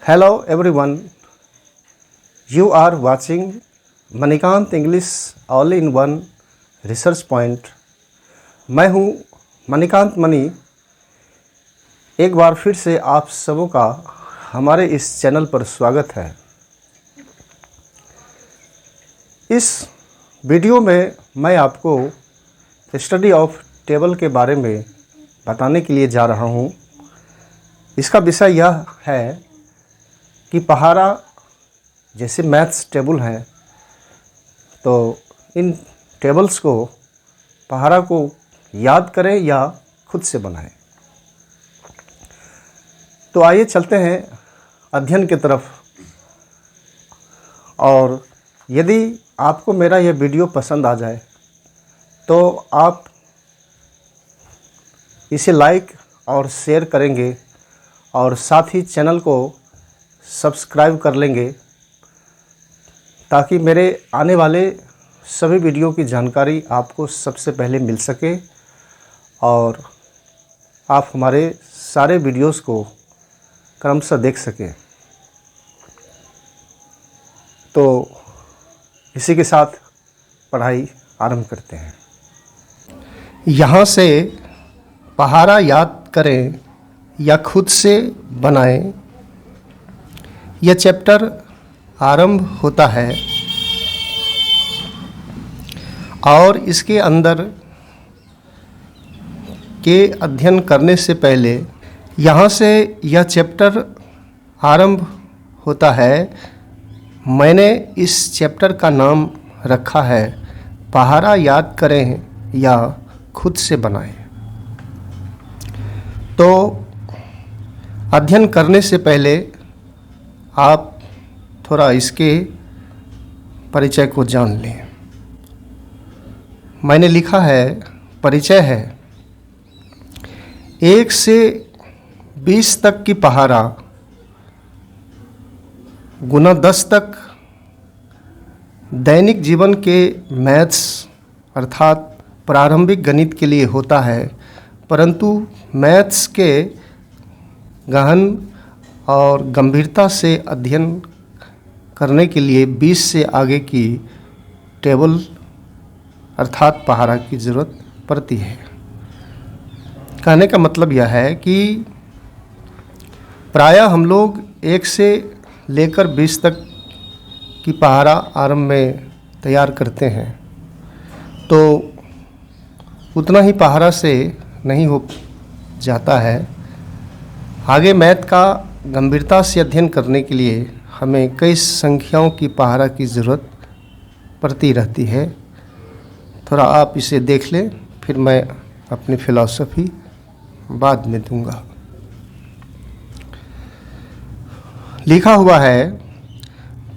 Hello everyone, you are watching Manikant English all in one research point. मैं हूं मणिकांत मणि। एक बार फिर से आप सबों का हमारे इस चैनल पर स्वागत है। इस वीडियो में मैं आपको स्टडी ऑफ टेबल के बारे में बताने के लिए जा रहा हूं। इसका विषय यह है कि पहाड़ा जैसे मैथ्स टेबल है, तो इन टेबल्स को पहाड़ा को याद करें या खुद से बनाएं। तो आइए चलते हैं अध्ययन की तरफ। और यदि आपको मेरा यह वीडियो पसंद आ जाए तो आप इसे लाइक और शेयर करेंगे और साथ ही चैनल को सब्सक्राइब कर लेंगे, ताकि मेरे आने वाले सभी वीडियो की जानकारी आपको सबसे पहले मिल सके और आप हमारे सारे वीडियोस को क्रमशः देख सकें। तो इसी के साथ पढ़ाई आरंभ करते हैं। यहाँ से पहाड़ा याद करें या खुद से बनाएं, यह चैप्टर आरंभ होता है और इसके अंदर के अध्ययन करने से पहले यहाँ से यह चैप्टर आरंभ होता है। मैंने इस चैप्टर का नाम रखा है पहाड़ा याद करें या खुद से बनाएं। तो अध्ययन करने से पहले आप थोड़ा इसके परिचय को जान लें। मैंने लिखा है, परिचय है 1 से 20 तक की पहाड़ा गुना 10 तक दैनिक जीवन के मैथ्स अर्थात प्रारंभिक गणित के लिए होता है, परंतु मैथ्स के गहन और गंभीरता से अध्ययन करने के लिए 20 से आगे की टेबल अर्थात पहाड़ा की ज़रूरत पड़ती है। कहने का मतलब यह है कि प्रायः हम लोग 1 से लेकर 20 तक की पहाड़ा आरंभ में तैयार करते हैं, तो उतना ही पहाड़ा से नहीं हो जाता है। आगे मैथ का गंभीरता से अध्ययन करने के लिए हमें कई संख्याओं की पहाड़ा की ज़रूरत पड़ती रहती है। थोड़ा आप इसे देख लें, फिर मैं अपनी फिलॉसफी बाद में दूंगा। लिखा हुआ है,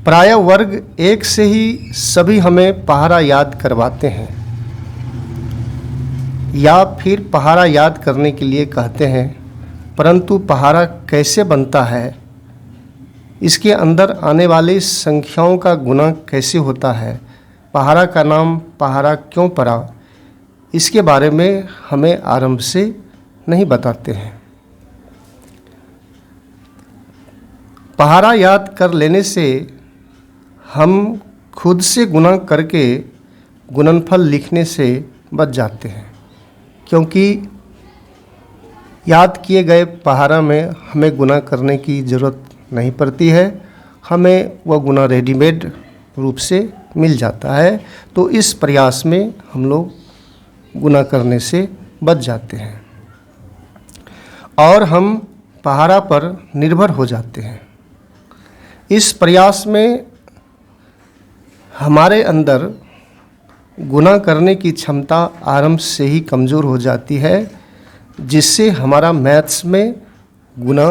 प्रायः वर्ग 1 से ही सभी हमें पहाड़ा याद करवाते हैं या फिर पहाड़ा याद करने के लिए कहते हैं, परंतु पहाड़ा कैसे बनता है, इसके अंदर आने वाली संख्याओं का गुणा कैसे होता है, पहाड़ा का नाम पहाड़ा क्यों पड़ा, इसके बारे में हमें आरंभ से नहीं बताते हैं। पहाड़ा याद कर लेने से हम खुद से गुणा करके गुणनफल लिखने से बच जाते हैं, क्योंकि याद किए गए पहाड़ा में हमें गुणा करने की ज़रूरत नहीं पड़ती है, हमें वह गुणा रेडीमेड रूप से मिल जाता है। तो इस प्रयास में हम लोग गुणा करने से बच जाते हैं और हम पहाड़ा पर निर्भर हो जाते हैं। इस प्रयास में हमारे अंदर गुणा करने की क्षमता आरंभ से ही कमज़ोर हो जाती है, जिससे हमारा मैथ्स में गुणा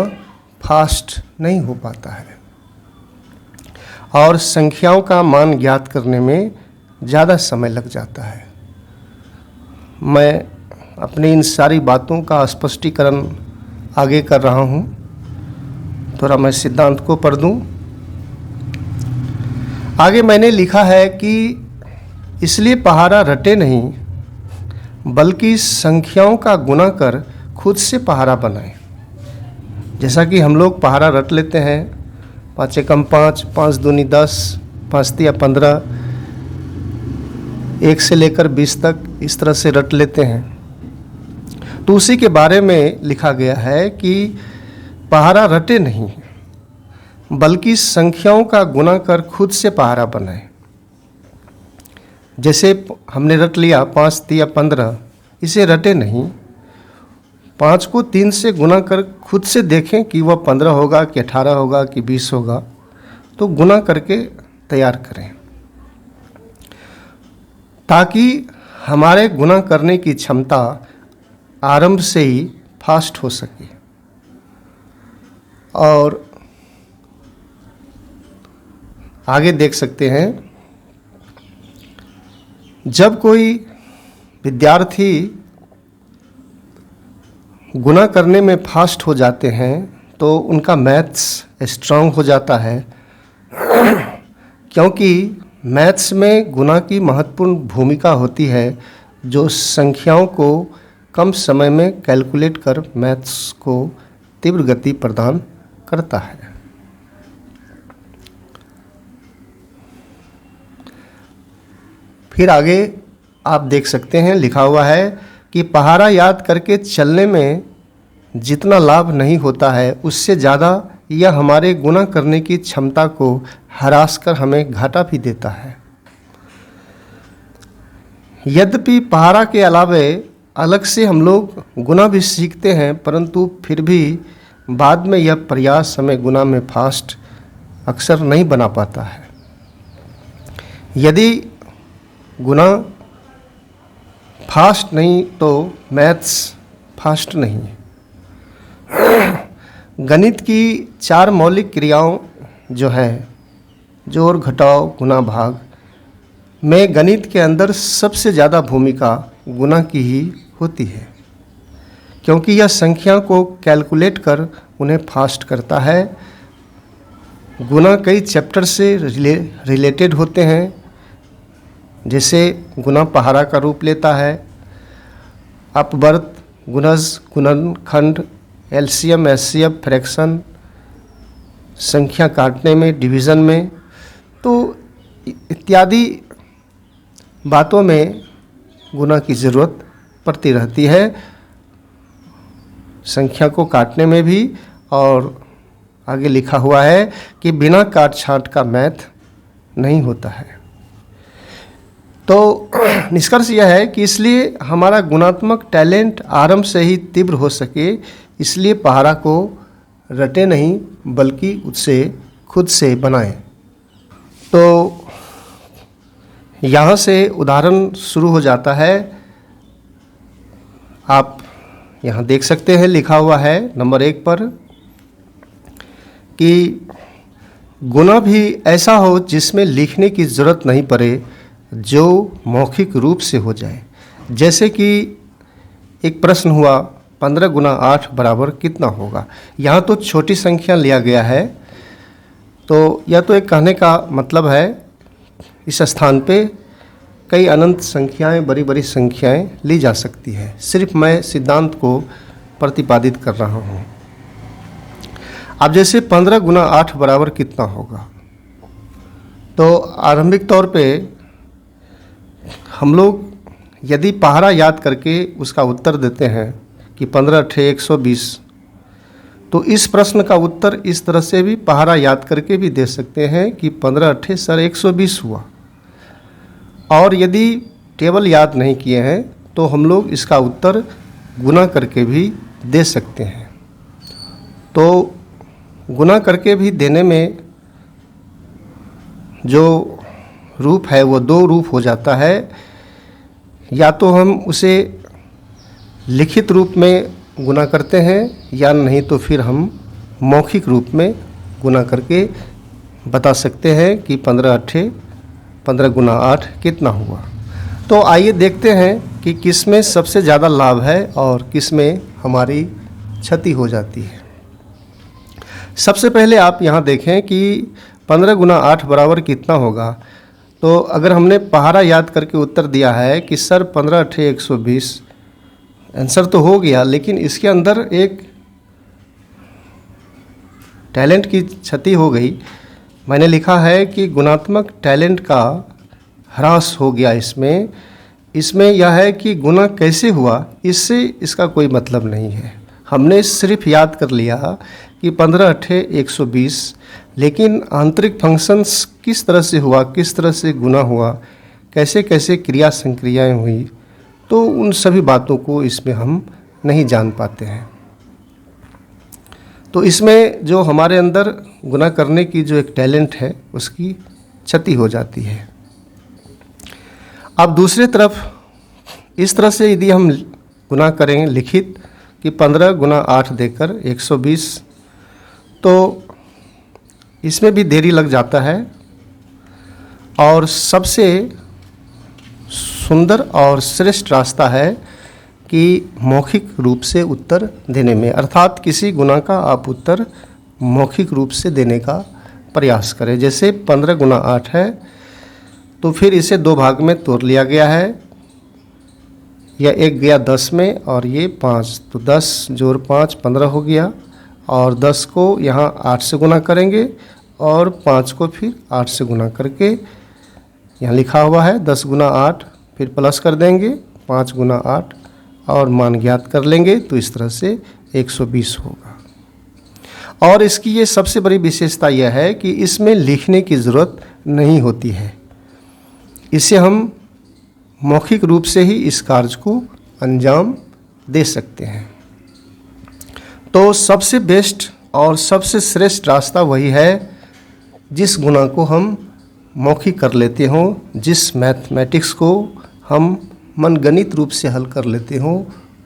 फास्ट नहीं हो पाता है और संख्याओं का मान ज्ञात करने में ज़्यादा समय लग जाता है। मैं अपनी इन सारी बातों का स्पष्टीकरण आगे कर रहा हूँ। थोड़ा मैं सिद्धांत को पढ़ दूँ। आगे मैंने लिखा है कि इसलिए पहाड़ा रटे नहीं, बल्कि संख्याओं का गुणा कर खुद से पहाड़ा बनाएं। जैसा कि हम लोग पहाड़ा रट लेते हैं, 5 एकम 5, 5 दूनी 10, 5 तिया 15, 1 से लेकर 20 तक इस तरह से रट लेते हैं। तो उसी के बारे में लिखा गया है कि पहाड़ा रटे नहीं, बल्कि संख्याओं का गुणा कर खुद से पहाड़ा बनाए। जैसे हमने रट लिया 5 तिया 15, इसे रटे नहीं, 5 को 3 से गुना कर खुद से देखें कि वह 15 होगा कि 18 होगा कि 20 होगा, तो गुना करके तैयार करें, ताकि हमारे गुना करने की क्षमता आरंभ से ही फास्ट हो सके। और आगे देख सकते हैं, जब कोई विद्यार्थी गुना करने में फास्ट हो जाते हैं तो उनका मैथ्स स्ट्रांग हो जाता है, क्योंकि मैथ्स में गुना की महत्वपूर्ण भूमिका होती है, जो संख्याओं को कम समय में कैलकुलेट कर मैथ्स को तीव्र गति प्रदान करता है। फिर आगे आप देख सकते हैं, लिखा हुआ है कि पहाड़ा याद करके चलने में जितना लाभ नहीं होता है, उससे ज़्यादा यह हमारे गुना करने की क्षमता को हरास कर हमें घाटा भी देता है। यद्यपि पहाड़ा के अलावे अलग से हम लोग गुना भी सीखते हैं, परंतु फिर भी बाद में यह प्रयास हमें गुना में फास्ट अक्सर नहीं बना पाता है। यदि गुना फास्ट नहीं तो मैथ्स फास्ट नहीं है। गणित की 4 मौलिक क्रियाओं जो है जोड़, घटाव, गुणा, भाग में गणित के अंदर सबसे ज़्यादा भूमिका गुणा की ही होती है, क्योंकि यह संख्या को कैलकुलेट कर उन्हें फास्ट करता है। गुणा कई चैप्टर से रिलेटेड होते हैं, जैसे गुणा पहाड़ा का रूप लेता है, अपवर्त, गुणज, गुणनखंड, एलसीएम, एचसीएफ, फ्रैक्शन, संख्या काटने में, डिवीज़न में, तो इत्यादि बातों में गुणा की ज़रूरत पड़ती रहती है, संख्या को काटने में भी। और आगे लिखा हुआ है कि बिना काट छांट का मैथ नहीं होता है। तो निष्कर्ष यह है कि इसलिए हमारा गुणात्मक टैलेंट आरंभ से ही तीव्र हो सके, इसलिए पहाड़ा को रटे नहीं बल्कि उससे खुद से बनाएं। तो यहाँ से उदाहरण शुरू हो जाता है। आप यहाँ देख सकते हैं, लिखा हुआ है नंबर 1 पर कि गुना भी ऐसा हो जिसमें लिखने की ज़रूरत नहीं पड़े, जो मौखिक रूप से हो जाए। जैसे कि एक प्रश्न हुआ 15 गुना 8 बराबर कितना होगा। यहाँ तो छोटी संख्या लिया गया है, तो यह तो एक कहने का मतलब है, इस स्थान पे कई अनंत संख्याएं, बड़ी बड़ी संख्याएं ली जा सकती है। सिर्फ मैं सिद्धांत को प्रतिपादित कर रहा हूँ। अब जैसे 15 गुना 8 बराबर कितना होगा, तो आरंभिक तौर पे हम लोग यदि पहाड़ा याद करके उसका उत्तर देते हैं कि 15 × 120, तो इस प्रश्न का उत्तर इस तरह से भी पहाड़ा याद करके भी दे सकते हैं कि 15 × 120 हुआ। और यदि टेबल याद नहीं किए हैं तो हम लोग इसका उत्तर गुना करके भी दे सकते हैं। तो गुना करके भी देने में जो रूप है वो 2 रूप हो जाता है। या तो हम उसे लिखित रूप में गुना करते हैं, या नहीं तो फिर हम मौखिक रूप में गुना करके बता सकते हैं कि 15 गुना 8 कितना हुआ। तो आइए देखते हैं कि किस में सबसे ज़्यादा लाभ है और किस में हमारी क्षति हो जाती है। सबसे पहले आप यहाँ देखें कि 15 गुना 8 बराबर कितना होगा। तो अगर हमने पहाड़ा याद करके उत्तर दिया है कि सर 15 × 120, आंसर तो हो गया, लेकिन इसके अंदर एक टैलेंट की क्षति हो गई, मैंने लिखा है कि गुणात्मक टैलेंट का ह्रास हो गया। इसमें यह है कि गुना कैसे हुआ, इससे इसका कोई मतलब नहीं है। हमने सिर्फ याद कर लिया कि 15 अट्ठे 120, लेकिन आंतरिक फंक्शंस किस तरह से हुआ, किस तरह से गुना हुआ, कैसे कैसे क्रिया संक्रियाएँ हुई, तो उन सभी बातों को इसमें हम नहीं जान पाते हैं। तो इसमें जो हमारे अंदर गुना करने की जो एक टैलेंट है उसकी क्षति हो जाती है। अब दूसरी तरफ इस तरह से यदि हम गुना करें लिखित कि 15 गुना 8 देकर 120, तो इसमें भी देरी लग जाता है। और सबसे सुंदर और श्रेष्ठ रास्ता है कि मौखिक रूप से उत्तर देने में, अर्थात किसी गुना का आप उत्तर मौखिक रूप से देने का प्रयास करें। जैसे 15 गुना 8 है, तो फिर इसे 2 भाग में तोड़ लिया गया है। यह 1 गया 10 में और ये 5, तो 10 जोड़ 5 15 हो गया। और 10 को यहाँ 8 से गुना करेंगे और 5 को फिर 8 से गुना करके यहाँ लिखा हुआ है 10 गुना 8, फिर प्लस कर देंगे 5 गुना 8 और मान ज्ञात कर लेंगे, तो इस तरह से 120 होगा। और इसकी ये सबसे बड़ी विशेषता यह है कि इसमें लिखने की ज़रूरत नहीं होती है। इसे हम मौखिक रूप से ही इस कार्य को अंजाम दे सकते हैं। तो सबसे बेस्ट और सबसे श्रेष्ठ रास्ता वही है जिस गुना को हम मौखिक कर लेते हों, जिस मैथमेटिक्स को हम मनगणित रूप से हल कर लेते हों,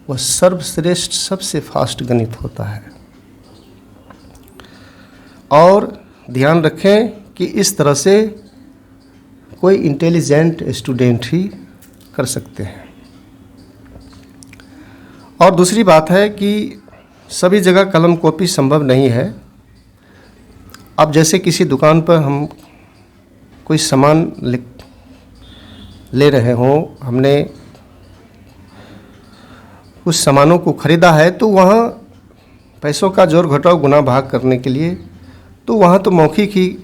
वह सर्वश्रेष्ठ सबसे फास्ट गणित होता है। और ध्यान रखें कि इस तरह से कोई इंटेलिजेंट स्टूडेंट ही कर सकते हैं। और दूसरी बात है कि सभी जगह कलम कॉपी संभव नहीं है। अब जैसे किसी दुकान पर हम कोई सामान ले रहे हों, हमने कुछ सामानों को खरीदा है, तो वहाँ पैसों का जोड़ घटाव गुना भाग करने के लिए तो वहाँ तो मौखिक ही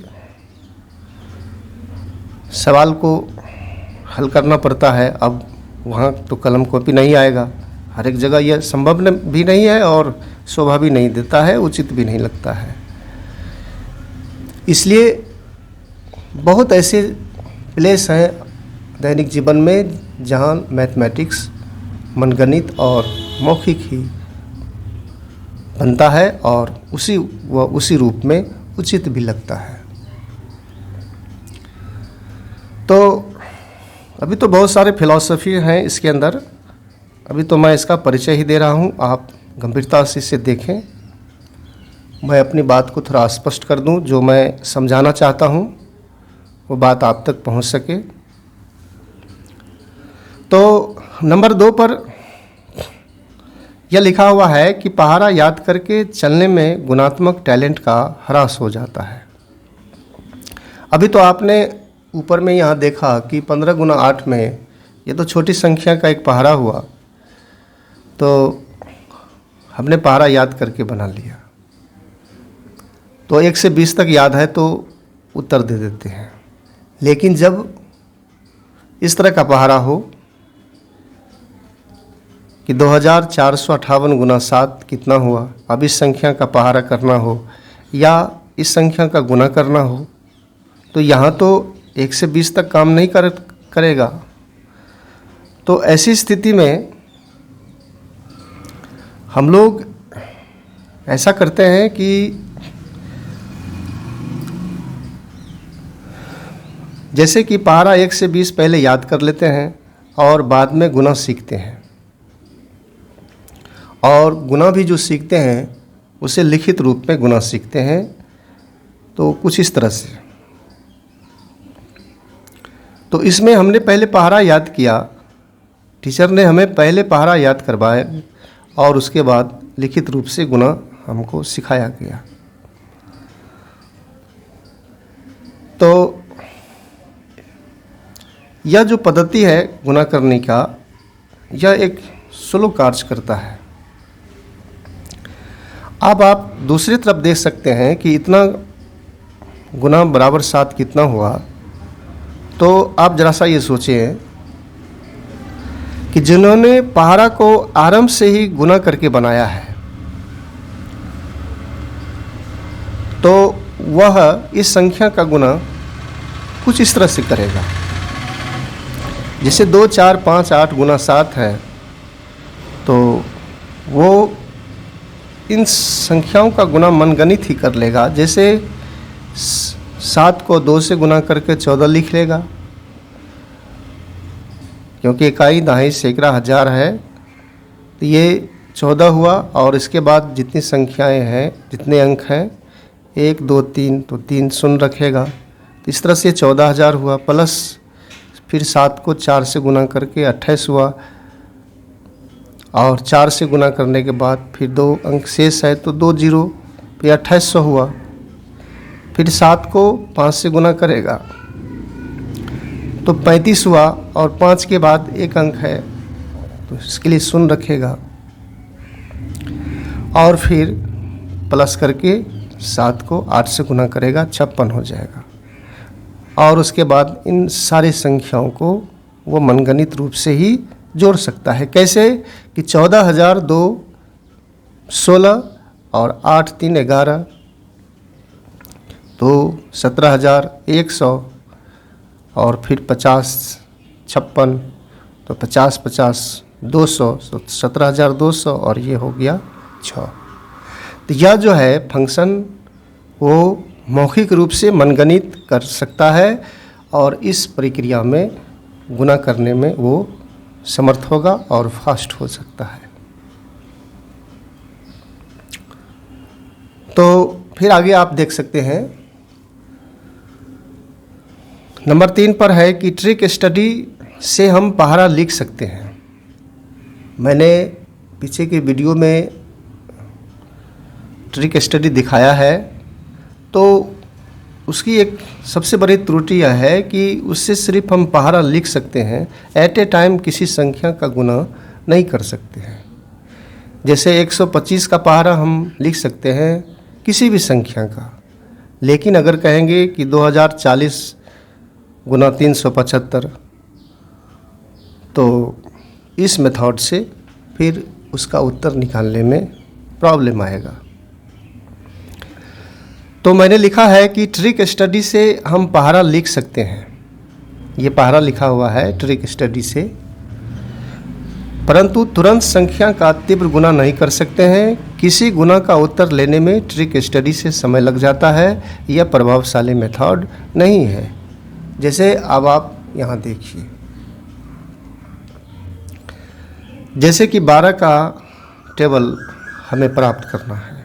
सवाल को हल करना पड़ता है। अब वहाँ तो कलम कॉपी नहीं आएगा, हर एक जगह यह संभव भी नहीं है और शोभा भी नहीं देता है, उचित भी नहीं लगता है। इसलिए बहुत ऐसे प्लेस हैं दैनिक जीवन में जहाँ मैथमेटिक्स, मनगणित और मौखिक ही बनता है और उसी रूप में उचित भी लगता है। तो अभी तो बहुत सारे फिलॉसफी हैं इसके अंदर, अभी तो मैं इसका परिचय ही दे रहा हूँ, आप गंभीरता से इसे देखें। मैं अपनी बात को थोड़ा स्पष्ट कर दूँ, जो मैं समझाना चाहता हूँ वो बात आप तक पहुँच सके। तो नंबर 2 पर यह लिखा हुआ है कि पहाड़ा याद करके चलने में गुणात्मक टैलेंट का ह्रास हो जाता है। अभी तो आपने ऊपर में यहाँ देखा कि 15 गुना 8 में ये तो छोटी संख्या का एक पहाड़ा हुआ, तो हमने पहाड़ा याद करके बना लिया। तो 1 से 20 तक याद है तो उत्तर दे देते हैं। लेकिन जब इस तरह का पहाड़ा हो कि 2458 गुना 7 कितना हुआ, अब इस संख्या का पहाड़ा करना हो या इस संख्या का गुना करना हो, तो यहाँ तो 1 से 20 तक काम नहीं करेगा। तो ऐसी स्थिति में हम लोग ऐसा करते हैं कि जैसे कि पहाड़ा 1 से 20 पहले याद कर लेते हैं और बाद में गुना सीखते हैं, और गुना भी जो सीखते हैं उसे लिखित रूप में गुना सीखते हैं। तो कुछ इस तरह से, तो इसमें हमने पहले पहाड़ा याद किया, टीचर ने हमें पहले पहाड़ा याद करवाया और उसके बाद लिखित रूप से गुना हमको सिखाया गया। तो यह जो पद्धति है गुना करने का, यह एक स्लो कार्य करता है। अब आप दूसरी तरफ देख सकते हैं कि इतना गुना बराबर 7 कितना हुआ। तो आप जरा सा ये सोचिए कि जिन्होंने पहाड़ा को आरंभ से ही गुना करके बनाया है, तो वह इस संख्या का गुना कुछ इस तरह से करेगा। जैसे 2, 4, 5, 8 गुना 7 है, तो वो इन संख्याओं का गुना मनगणित ही कर लेगा। जैसे 7 को 2 से गुना करके 14 लिख लेगा, क्योंकि इकाई, दहाई, सैकड़ा, हजार है, तो ये 14 हुआ। और इसके बाद जितनी संख्याएं हैं, जितने अंक हैं, 1, 2, 3, तो 3 शून्य रखेगा। तो इस तरह से 14,000 हुआ। प्लस फिर 7 को 4 से गुना करके 28 हुआ, और 4 से गुना करने के बाद फिर 2 अंक शेष है, तो 2 जीरो, फिर 2800 हुआ। फिर 7 को 5 से गुना करेगा तो 35 हुआ, और 5 के बाद 1 अंक है, तो इसके लिए शून्य रखेगा। और फिर प्लस करके 7 को 8 से गुना करेगा, 56 हो जाएगा। और उसके बाद इन सारी संख्याओं को वो मनगणित रूप से ही जोड़ सकता है। कैसे कि 14,002 16 और 8 3 11, तो 17,100, और फिर 50 56, तो 50 50 200, तो 17,200, और ये हो गया 6। तो यह जो है फंक्शन वो मौखिक रूप से मनगणित कर सकता है, और इस प्रक्रिया में गुना करने में वो समर्थ होगा और फास्ट हो सकता है। तो फिर आगे आप देख सकते हैं, नंबर 3 पर है कि ट्रिक स्टडी से हम पहाड़ा लिख सकते हैं। मैंने पीछे के वीडियो में ट्रिक स्टडी दिखाया है, तो उसकी एक सबसे बड़ी त्रुटि यह है कि उससे सिर्फ हम पहाड़ा लिख सकते हैं, एट ए टाइम किसी संख्या का गुना नहीं कर सकते हैं। जैसे 125 का पहाड़ा हम लिख सकते हैं किसी भी संख्या का, लेकिन अगर कहेंगे कि 2040 गुना 375, तो इस मेथड से फिर उसका उत्तर निकालने में प्रॉब्लम आएगा। तो मैंने लिखा है कि ट्रिक स्टडी से हम पहाड़ा लिख सकते हैं। ये पहाड़ा लिखा हुआ है ट्रिक स्टडी से, परंतु तुरंत संख्या का तीव्र गुना नहीं कर सकते हैं। किसी गुना का उत्तर लेने में ट्रिक स्टडी से समय लग जाता है। यह प्रभावशाली मेथड नहीं है। जैसे अब आप यहाँ देखिए, जैसे कि 12 का टेबल हमें प्राप्त करना है।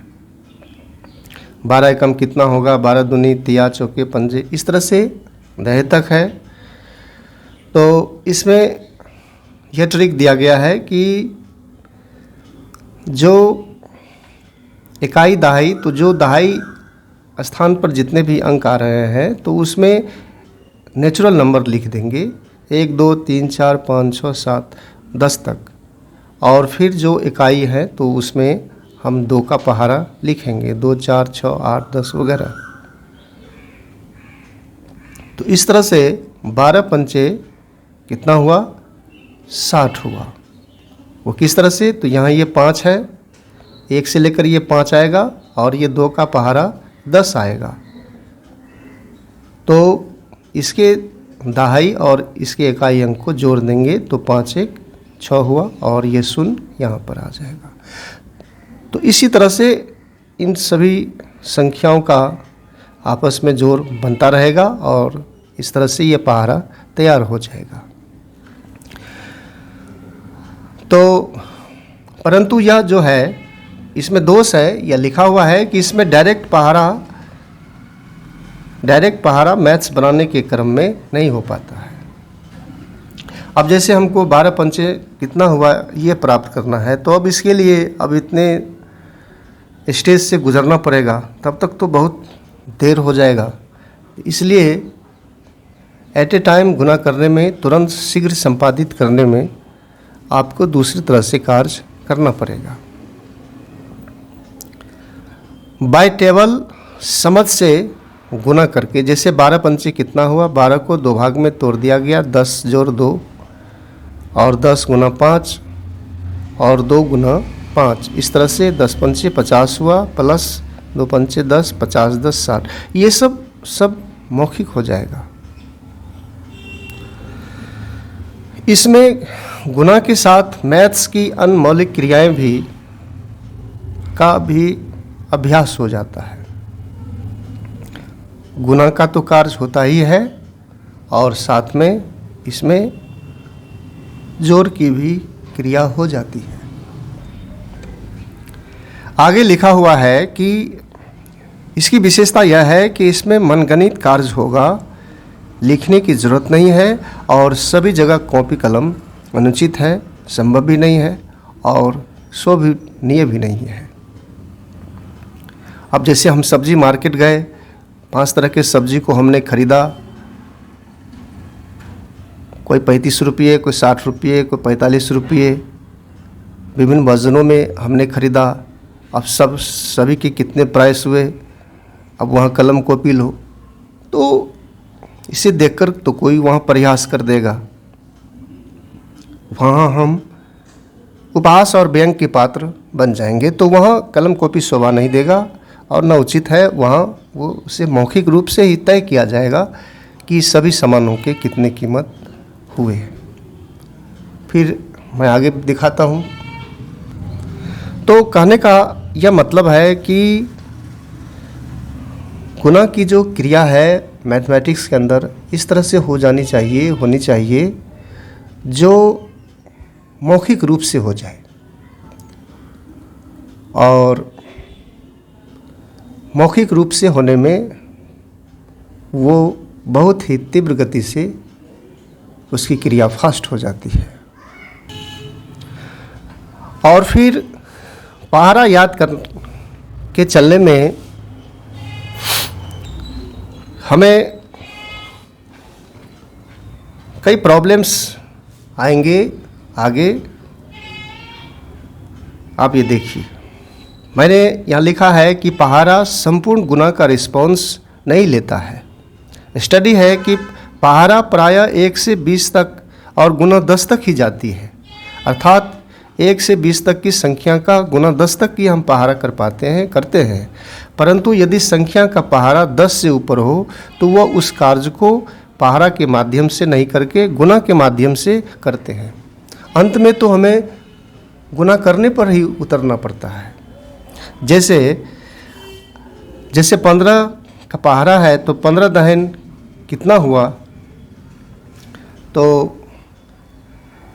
12 एकम कितना होगा, 12 दूनी 3 चौके 5, इस तरह से दहे तक है। तो इसमें यह ट्रिक दिया गया है कि जो इकाई दहाई, तो जो दहाई स्थान पर जितने भी अंक आ रहे हैं, तो उसमें नेचुरल नंबर लिख देंगे, 1 2 3 4 5 6 7 10 तक। और फिर जो इकाई है तो उसमें हम 2 का पहाड़ा लिखेंगे, 2 4 6 8 10 वगैरह। तो इस तरह से 12 पंचे कितना हुआ, 60 हुआ। वो किस तरह से, तो यहाँ ये 5 है, 1 से लेकर ये 5 आएगा, और ये 2 का पहाड़ा 10 आएगा। तो इसके दहाई और इसके इकाई अंक को जोड़ देंगे, तो 5 1 6 हुआ, और ये शून्य यहाँ पर आ जाएगा। तो इसी तरह से इन सभी संख्याओं का आपस में जोड़ बनता रहेगा, और इस तरह से ये पहाड़ा तैयार हो जाएगा। तो परंतु यह जो है, इसमें दोष है, यह लिखा हुआ है कि इसमें डायरेक्ट पहाड़ा मैथ्स बनाने के क्रम में नहीं हो पाता है। अब जैसे हमको 12 पंचे कितना हुआ ये प्राप्त करना है, तो अब इसके लिए अब इतने स्टेज से गुजरना पड़ेगा, तब तक तो बहुत देर हो जाएगा। इसलिए एट ए टाइम गुना करने में, तुरंत शीघ्र संपादित करने में आपको दूसरी तरह से कार्य करना पड़ेगा। बाय टेबल समझ से गुना करके, जैसे 12 पंचे कितना हुआ, 12 को 2 भाग में तोड़ दिया गया, 10 जोड़ 2 और 10 गुना 5 और 2 गुना 5, इस तरह से 10 पंचे 50 हुआ, प्लस 2 पंचे 10, 50 10 60, ये सब मौखिक हो जाएगा। इसमें गुना के साथ मैथ्स की अन्य मौलिक क्रियाएं का भी अभ्यास हो जाता है। गुना का तो कार्य होता ही है और साथ में इसमें जोड़ की भी क्रिया हो जाती है। आगे लिखा हुआ है कि इसकी विशेषता यह है कि इसमें मनगणित कार्य होगा, लिखने की ज़रूरत नहीं है और सभी जगह कॉपी कलम अनुचित है, संभव भी नहीं है और शोभनीय भी नहीं है। अब जैसे हम सब्जी मार्केट गए, 5 तरह के सब्जी को हमने खरीदा, कोई 35 रुपये, कोई 60 रुपये, कोई 45 रुपये, विभिन्न वजनों में हमने खरीदा। अब सभी के कितने प्राइस हुए, अब वहाँ कलम कॉपी लो, तो इसे देखकर तो कोई वहाँ प्रयास कर देगा, वहाँ हम उपहास और व्यंग के पात्र बन जाएंगे, तो वहाँ कलम कॉपी शोभा नहीं देगा और न उचित है। वहाँ वो उसे मौखिक रूप से ही तय किया जाएगा कि सभी सामानों के कितने कीमत हुए। फिर मैं आगे दिखाता हूँ। तो कहने का यह मतलब है कि गुना की जो क्रिया है मैथमेटिक्स के अंदर इस तरह से होनी चाहिए जो मौखिक रूप से हो जाए और मौखिक रूप से होने में वो बहुत ही तीव्र गति से उसकी क्रिया फास्ट हो जाती है। और फिर पहाड़ा याद कर के चलने में हमें कई प्रॉब्लम्स आएंगे आगे। आप ये देखिए, मैंने यहाँ लिखा है कि पहाड़ा संपूर्ण गुना का रिस्पॉन्स नहीं लेता है। स्टडी है कि पहाड़ा प्रायः 1 से 20 तक और गुना 10 तक ही जाती है, अर्थात 1 से 20 तक की संख्या का गुना 10 तक की हम पहाड़ा करते हैं। परंतु यदि संख्या का पहाड़ा 10 से ऊपर हो तो वह उस कार्य को पहाड़ा के माध्यम से नहीं करके गुना के माध्यम से करते हैं। अंत में तो हमें गुना करने पर ही उतरना पड़ता है। जैसे 15 का पहाड़ा है तो 15 दहन कितना हुआ, तो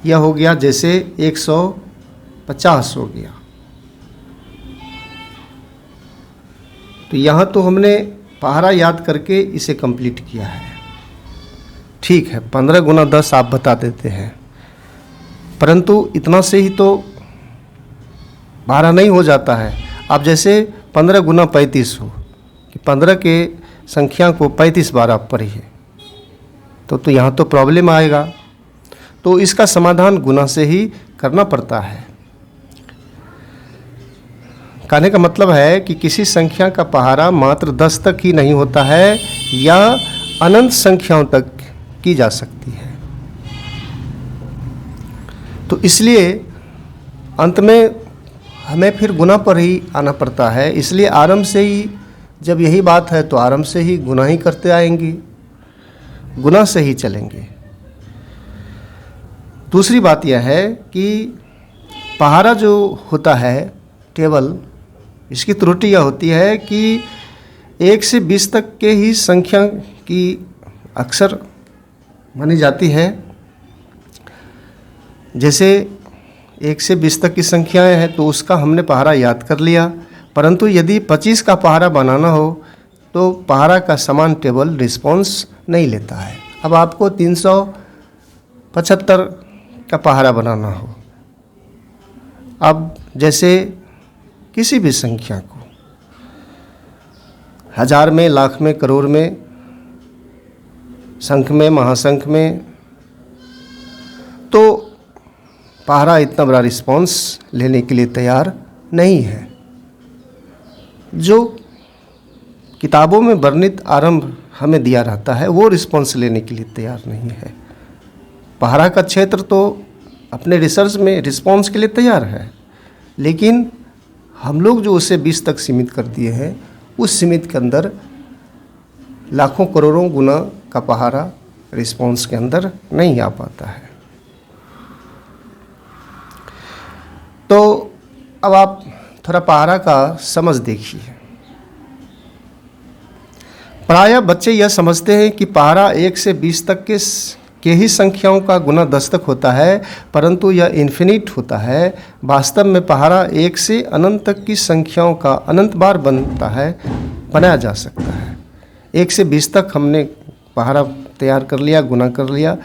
यह हो गया जैसे 150 हो गया। तो यहाँ तो हमने पहाड़ा याद करके इसे कंप्लीट किया है। ठीक है, 15 गुना 10 आप बता देते हैं, परंतु इतना से ही तो पहाड़ा नहीं हो जाता है। अब जैसे 15 गुना 35 हो कि 15 के संख्या को 35 बार आप पढ़िए, तो यहाँ तो प्रॉब्लम आएगा। तो इसका समाधान गुना से ही करना पड़ता है। कहने का मतलब है कि किसी संख्या का पहाड़ा मात्र 10 तक ही नहीं होता है या अनंत संख्याओं तक की जा सकती है। तो इसलिए अंत में हमें फिर गुना पर ही आना पड़ता है। इसलिए आरंभ से ही, जब यही बात है तो आरंभ से ही गुना ही करते आएंगे, गुना से ही चलेंगे। दूसरी बात यह है कि पहाड़ा जो होता है टेबल, इसकी त्रुटि यह होती है कि 1 से 20 तक के ही संख्या की अक्सर मानी जाती है। जैसे 1 से 20 तक की संख्याएं हैं तो उसका हमने पहाड़ा याद कर लिया, परंतु यदि 25 का पहाड़ा बनाना हो तो पहाड़ा का समान टेबल रिस्पॉन्स नहीं लेता है। अब आपको 375 का पहाड़ा बनाना हो, अब जैसे किसी भी संख्या को, हजार में, लाख में, करोड़ में, संख्य में, महासंख्य में, तो पहाड़ा इतना बड़ा रिस्पॉन्स लेने के लिए तैयार नहीं है। जो किताबों में वर्णित आरंभ हमें दिया रहता है वो रिस्पॉन्स लेने के लिए तैयार नहीं है। पहरा का क्षेत्र तो अपने रिसर्च में रिस्पॉन्स के लिए तैयार है, लेकिन हम लोग जो उसे 20 तक सीमित कर दिए हैं, उस सीमित के अंदर लाखों करोड़ों गुना का पहरा रिस्पॉन्स के अंदर नहीं आ पाता है। तो अब आप थोड़ा पहरा का समझ देखिए। प्रायः बच्चे यह समझते हैं कि पहरा 1 से 20 तक के ही संख्याओं का गुना 10 तक होता है, परंतु यह इन्फिनिट होता है। वास्तव में पहरा 1 से अनंत तक की संख्याओं का अनंत बार बनाया जा सकता है। 1 से 20 तक हमने पहरा तैयार कर लिया, गुना कर लिया,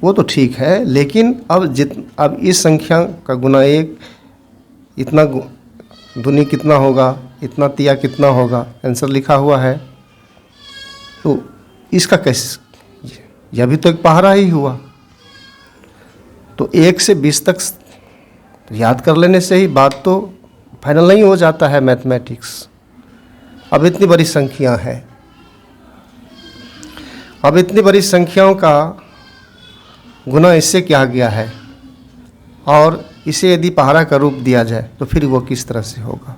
वो तो ठीक है, लेकिन अब इस संख्या का गुना 1, इतना दूनी कितना होगा, इतना तिया कितना होगा, आंसर लिखा हुआ है। तो इसका कैसे, यह भी तो एक पहरा ही हुआ। तो 1 से 20 तक याद कर लेने से ही बात तो फाइनल नहीं हो जाता है मैथमेटिक्स। अब इतनी बड़ी संख्या है, अब इतनी बड़ी संख्याओं का गुना इससे किया गया है, और इसे यदि पहरा का रूप दिया जाए तो फिर वो किस तरह से होगा।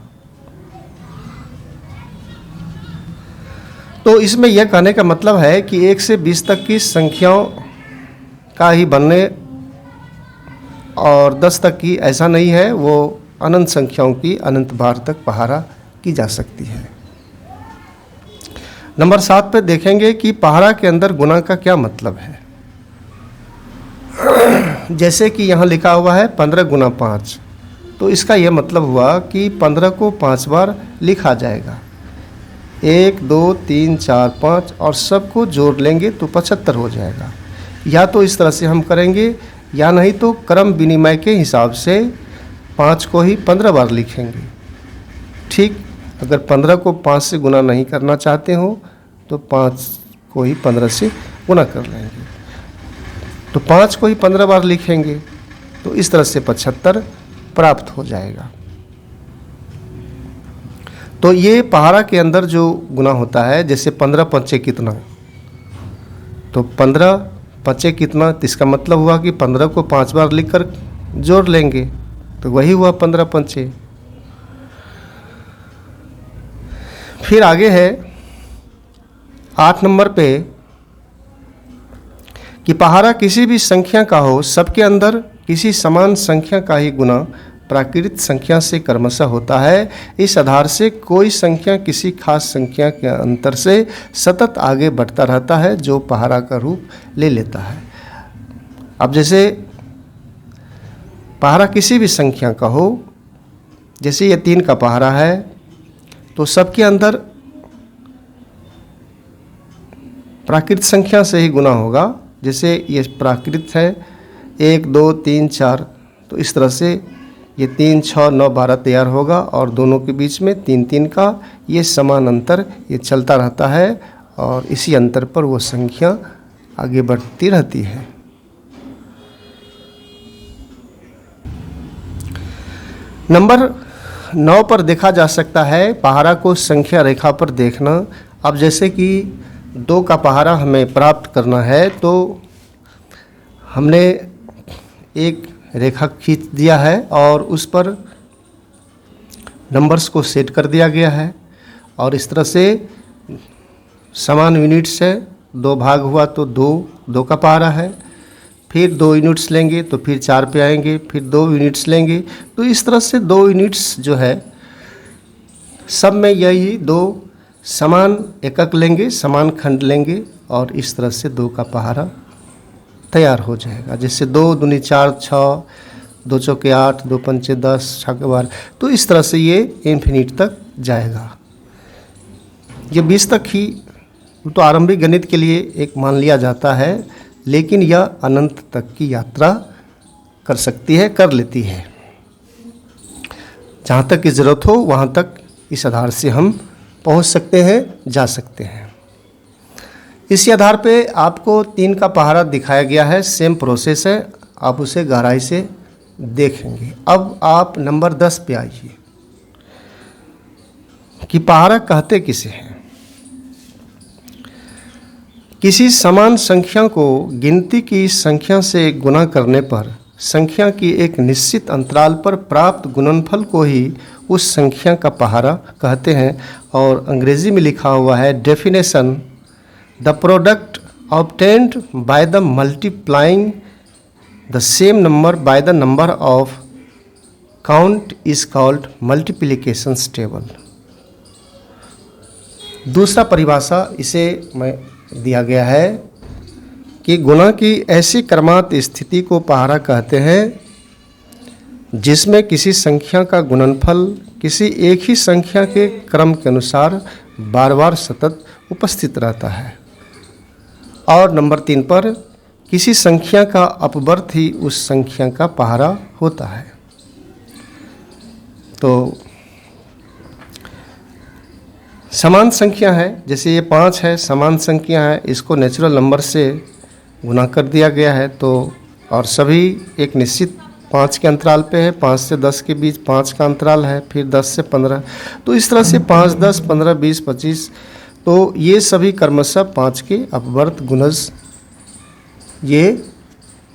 तो इसमें यह कहने का मतलब है कि 1 से 20 तक की संख्याओं का ही बनने और 10 तक की ऐसा नहीं है, वो अनंत संख्याओं की अनंत बार तक पहरा की जा सकती है। नंबर 7 पे देखेंगे कि पहरा के अंदर गुना का क्या मतलब है। जैसे कि यहाँ लिखा हुआ है 15 गुना 5, तो इसका यह मतलब हुआ कि 15 को 5 बार लिखा जाएगा। 1 2 3 4 5 और सबको जोड़ लेंगे तो 75 हो जाएगा। या तो इस तरह से हम करेंगे, या नहीं तो क्रम विनिमय के हिसाब से 5 को ही 15 बार लिखेंगे। ठीक, अगर 15 को 5 से गुना नहीं करना चाहते हो तो 5 को ही 15 से गुना कर लेंगे। तो 5 को ही 15 बार लिखेंगे, तो इस तरह से 75 प्राप्त हो जाएगा। तो ये पहरा के अंदर जो गुना होता है, जैसे 15 पंचे कितना, तो 15 पंचे कितना, तो इसका मतलब हुआ कि 15 को 5 बार लिखकर जोड़ लेंगे, तो वही हुआ 15 पंचे। फिर आगे है 8 नंबर पे कि पहरा किसी भी संख्या का हो, सबके अंदर किसी समान संख्या का ही गुना प्राकृत संख्या से क्रमशः होता है। इस आधार से कोई संख्या किसी खास संख्या के अंतर से सतत आगे बढ़ता रहता है, जो पहरा का रूप ले लेता है। अब जैसे पहरा किसी भी संख्या का हो, जैसे ये 3 का पहरा है, तो सबके अंदर प्राकृत संख्या से ही गुना होगा। जैसे ये प्राकृत है 1 2 3 4, तो इस तरह से ये 3 6 9 12 तैयार होगा, और दोनों के बीच में 3 3 का ये समान अंतर ये चलता रहता है, और इसी अंतर पर वो संख्या आगे बढ़ती रहती है। नंबर 9 पर देखा जा सकता है पहरा को संख्या रेखा पर देखना। अब जैसे कि 2 का पहरा हमें प्राप्त करना है, तो हमने एक रेखा खींच दिया है और उस पर नंबर्स को सेट कर दिया गया है, और इस तरह से समान यूनिट्स है। 2 भाग हुआ तो 2 का पहरा है, फिर 2 यूनिट्स लेंगे तो फिर 4 पे आएंगे, फिर 2 यूनिट्स लेंगे, तो इस तरह से 2 यूनिट्स जो है सब में यही 2 समान एकक लेंगे, समान खंड लेंगे, और इस तरह से 2 का पहरा तैयार हो जाएगा। जैसे 2 दूनी 4 6, 2 चौके 8, 2 पंचे 10, 6 के 12, तो इस तरह से ये इन्फिनिट तक जाएगा। ये 20 तक ही तो आरंभिक गणित के लिए एक मान लिया जाता है, लेकिन यह अनंत तक की यात्रा कर सकती है, कर लेती है। जहाँ तक की ज़रूरत हो वहाँ तक इस आधार से हम पहुँच सकते हैं, जा सकते हैं। इसी आधार पे आपको 3 का पहरा दिखाया गया है, सेम प्रोसेस है, आप उसे गहराई से देखेंगे। अब आप नंबर 10 पे आइए। कि पहाड़ा कहते किसे हैं। किसी समान संख्या को गिनती की संख्या से गुणा करने पर संख्या की एक निश्चित अंतराल पर प्राप्त गुणनफल को ही उस संख्या का पहाड़ा कहते हैं। और अंग्रेजी में लिखा हुआ है definition, the product obtained by the multiplying the same number by the number of count is called multiplication table. दूसरा परिभाषा इसे मैं दिया गया है कि गुणा की ऐसी क्रमात् स्थिति को पहाड़ा कहते हैं जिसमें किसी संख्या का गुणनफल किसी एक ही संख्या के क्रम के अनुसार बार बार सतत उपस्थित रहता है। और नंबर 3 पर किसी संख्या का अपवर्त ही उस संख्या का पहाड़ा होता है। तो समान संख्या है, जैसे ये 5 है, समान संख्या है, इसको नेचुरल नंबर से गुना कर दिया गया है। तो और सभी एक निश्चित 5 के अंतराल पे है, 5 से 10 के बीच 5 का अंतराल है, फिर 10 से 15, तो इस तरह से 5, 10, 15, 20, 25, तो ये सभी क्रमशः 5 के अपवर्त गुणज ये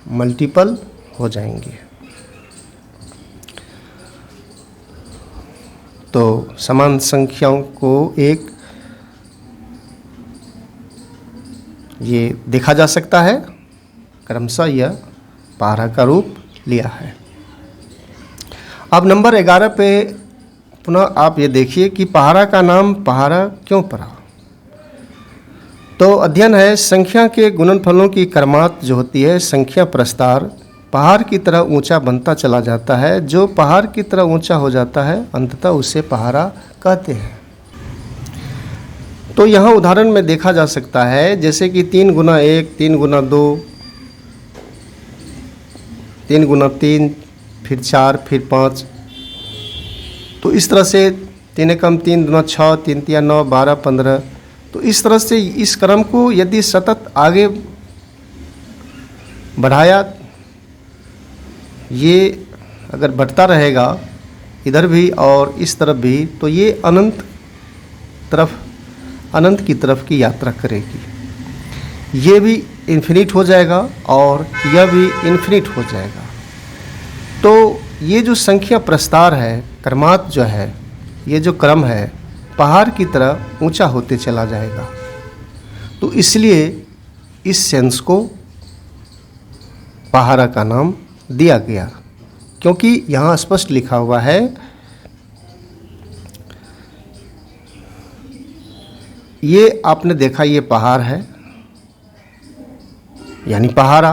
मल्टीपल हो जाएंगे। तो समान संख्याओं को एक ये देखा जा सकता है, क्रमशः यह पहाड़ा का रूप लिया है। अब नंबर 11 पे पुनः आप ये देखिए कि पहाड़ा का नाम पहाड़ा क्यों पड़ा। तो अध्ययन है संख्या के गुणनफलों की क्रमात् जो होती है संख्या प्रस्तार पहाड़ की तरह ऊंचा बनता चला जाता है। जो पहाड़ की तरह ऊंचा हो जाता है अंततः उसे पहाड़ा कहते हैं। तो यहाँ उदाहरण में देखा जा सकता है जैसे कि 3 गुना 1, 3 गुना 2, 3 गुना 3, फिर 4, फिर 5, तो इस तरह से 3 एकम 3 दूना 6, 3 तिया 9, 12, 15, तो इस तरह से इस क्रम को यदि सतत आगे बढ़ाया, ये अगर बढ़ता रहेगा इधर भी और इस तरफ भी, तो ये अनंत की तरफ की यात्रा करेगी। ये भी इन्फिनिट हो जाएगा और यह भी इन्फिनिट हो जाएगा। तो ये जो संख्या प्रस्तार है, क्रमात् जो है, ये जो क्रम है पहाड़ की तरह ऊंचा होते चला जाएगा। तो इसलिए इस सेंस को पहाड़ा का नाम दिया गया, क्योंकि यहाँ स्पष्ट लिखा हुआ है ये आपने देखा ये पहाड़ है, यानी पहाड़ा।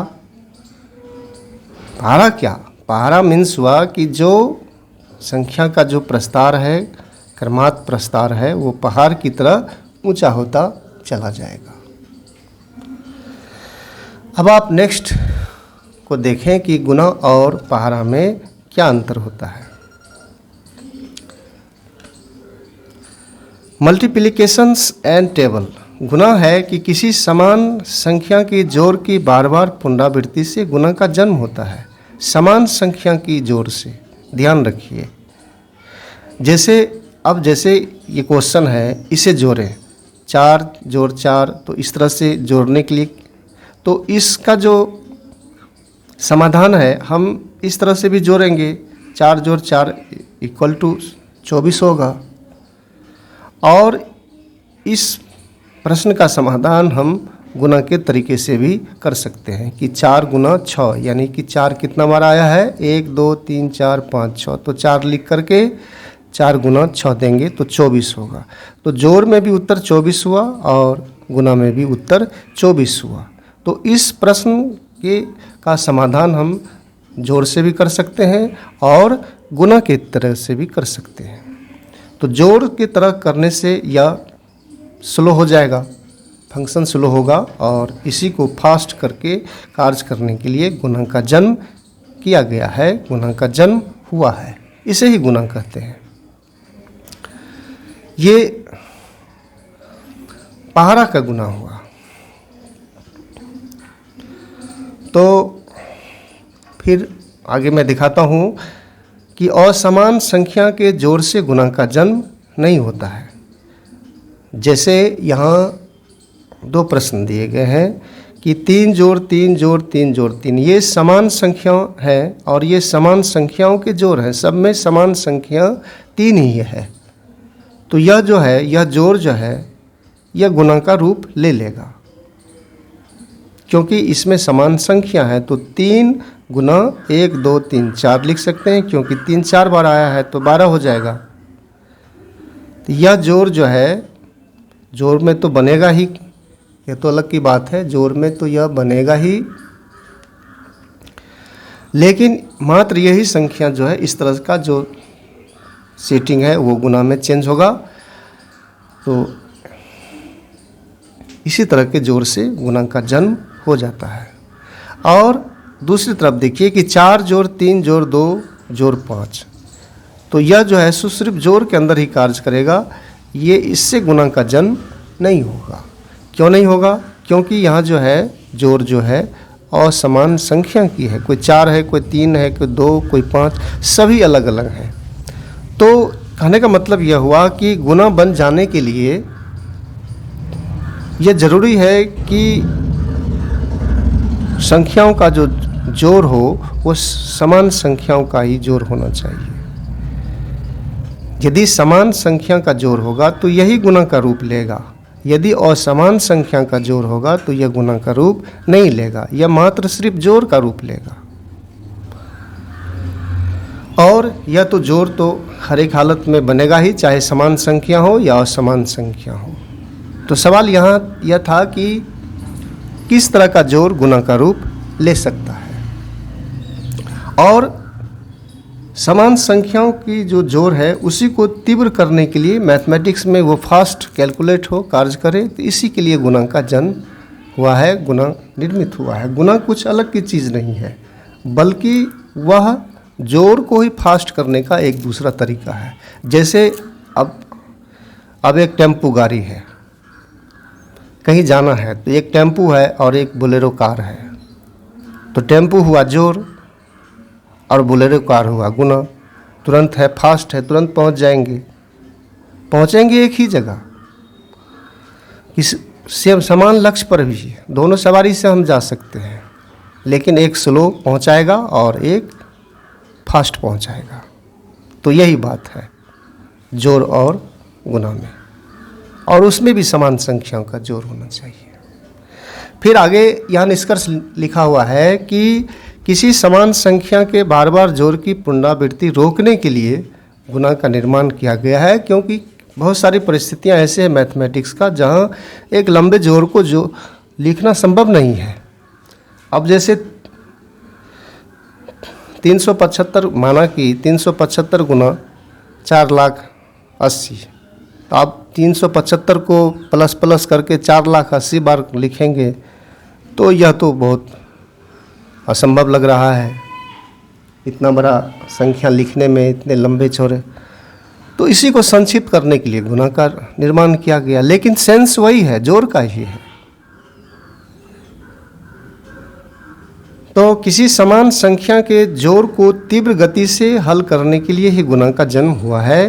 पहाड़ा क्या? पहाड़ा मीन्स हुआ कि जो संख्या का जो प्रस्तार है, क्रमात् प्रस्तार है, वो पहाड़ की तरह ऊंचा होता चला जाएगा। अब आप नेक्स्ट को देखें कि गुना और पहाड़ा में क्या अंतर होता है। Multiplications and table. गुना है कि किसी समान संख्या की जोड़ की बार बार पुनरावृत्ति से गुना का जन्म होता है। समान संख्या की जोड़ से, ध्यान रखिए। जैसे ये क्वेश्चन है, इसे जोड़ें, 4 जोड़ 4, तो इस तरह से जोड़ने के लिए, तो इसका जो समाधान है हम इस तरह से भी जोड़ेंगे, 4 जोड़ 4 इक्वल टू 24 होगा। और इस प्रश्न का समाधान हम गुना के तरीके से भी कर सकते हैं कि 4 गुना 6, यानी कि 4 कितना बार आया है, 1, 2, 3, 4, 5, 6, तो 4 लिख करके 4 गुना 6 देंगे तो 24 होगा। तो जोड़ में भी उत्तर 24 हुआ और गुना में भी उत्तर 24 हुआ। तो इस प्रश्न का समाधान हम जोड़ से भी कर सकते हैं और गुना के तरह से भी कर सकते हैं। तो जोड़ की तरह करने से यह स्लो हो जाएगा, फंक्शन स्लो होगा, और इसी को फास्ट करके कार्य करने के लिए गुना का जन्म किया गया है, गुना का जन्म हुआ है, इसे ही गुना कहते हैं। ये पहाड़ा का गुना हुआ। तो फिर आगे मैं दिखाता हूँ कि असमान संख्या के जोड़ से गुना का जन्म नहीं होता है। जैसे यहाँ 2 प्रश्न दिए गए हैं कि 3 जोड़ 3 जोड़ 3 जोड़ 3, ये समान संख्या है और ये समान संख्याओं के जोड़ हैं, सब में समान संख्या 3 ही है। तो यह जो है, यह जोड़ जो है, यह गुणा का रूप ले लेगा क्योंकि इसमें समान संख्या है। तो 3 गुना 1 2 3 4 लिख सकते हैं क्योंकि 3 4 बार आया है तो 12 हो जाएगा। तो यह जोड़ जो है, जोड़ में तो बनेगा ही, यह तो अलग की बात है, जोड़ में तो यह बनेगा ही, लेकिन मात्र यही संख्या जो है इस तरह का जो सेटिंग है वो गुना में चेंज होगा। तो इसी तरह के जोड़ से गुणा का जन्म हो जाता है। और दूसरी तरफ देखिए कि 4 जोड़ 3 जोड़ 2 जोड़ 5, तो यह जो है सो सिर्फ जोड़ के अंदर ही कार्य करेगा, ये इससे गुणा का जन्म नहीं होगा। क्यों नहीं होगा? क्योंकि यहाँ जो है जोड़ जो है असमान संख्या की है, कोई 4 है, कोई 3 है, कोई 2, कोई 5, सभी अलग अलग हैं। तो कहने का मतलब यह हुआ कि गुना बन जाने के लिए यह जरूरी है कि संख्याओं का जो जोड़ हो वो समान संख्याओं का ही जोड़ होना चाहिए। यदि समान संख्या का जोड़ होगा तो यही गुना का रूप लेगा, यदि असमान संख्या का जोड़ होगा तो यह गुना का रूप नहीं लेगा, यह मात्र सिर्फ जोड़ का रूप लेगा। और यह तो जोड़ तो हर एक हालत में बनेगा ही, चाहे समान संख्या हो या असमान संख्या हो। तो सवाल यहाँ यह था कि किस तरह का जोड़ गुना का रूप ले सकता है। और समान संख्याओं की जो जोड़ है उसी को तीव्र करने के लिए मैथमेटिक्स में वो फास्ट कैलकुलेट हो, कार्य करे, तो इसी के लिए गुना का जन्म हुआ है, गुना निर्मित हुआ है। गुना कुछ अलग की चीज़ नहीं है, बल्कि वह जोड़ को ही फास्ट करने का एक दूसरा तरीका है। जैसे अब एक टेम्पू गाड़ी है, कहीं जाना है, तो एक टेम्पू है और एक बोलेरो कार है। तो टेम्पू हुआ जोड़ और बोलेरो कार हुआ गुना। तुरंत है, फास्ट है, तुरंत पहुंचेंगे एक ही जगह, इस समान लक्ष्य पर भी दोनों सवारी से हम जा सकते हैं, लेकिन एक स्लो पहुंचाएगा और एक फास्ट पहुंचाएगा। तो यही बात है जोड़ और गुना में, और उसमें भी समान संख्याओं का जोड़ होना चाहिए। फिर आगे यहाँ निष्कर्ष लिखा हुआ है कि किसी समान संख्या के बार बार जोड़ की पुनरावृत्ति रोकने के लिए गुना का निर्माण किया गया है, क्योंकि बहुत सारी परिस्थितियाँ ऐसे हैं मैथमेटिक्स का जहाँ एक लंबे जोड़ को जो लिखना संभव नहीं है। अब जैसे 375 माना कि 375 गुना 4,80,000, तो आप 375 को प्लस प्लस करके 4,80,000 बार लिखेंगे तो यह तो बहुत असंभव लग रहा है, इतना बड़ा संख्या लिखने में, इतने लंबे चौड़े। तो इसी को संक्षिप्त करने के लिए गुना का निर्माण किया गया, लेकिन सेंस वही है, जोड़ का ही है। तो किसी समान संख्या के जोड़ को तीव्र गति से हल करने के लिए ही गुना का जन्म हुआ है।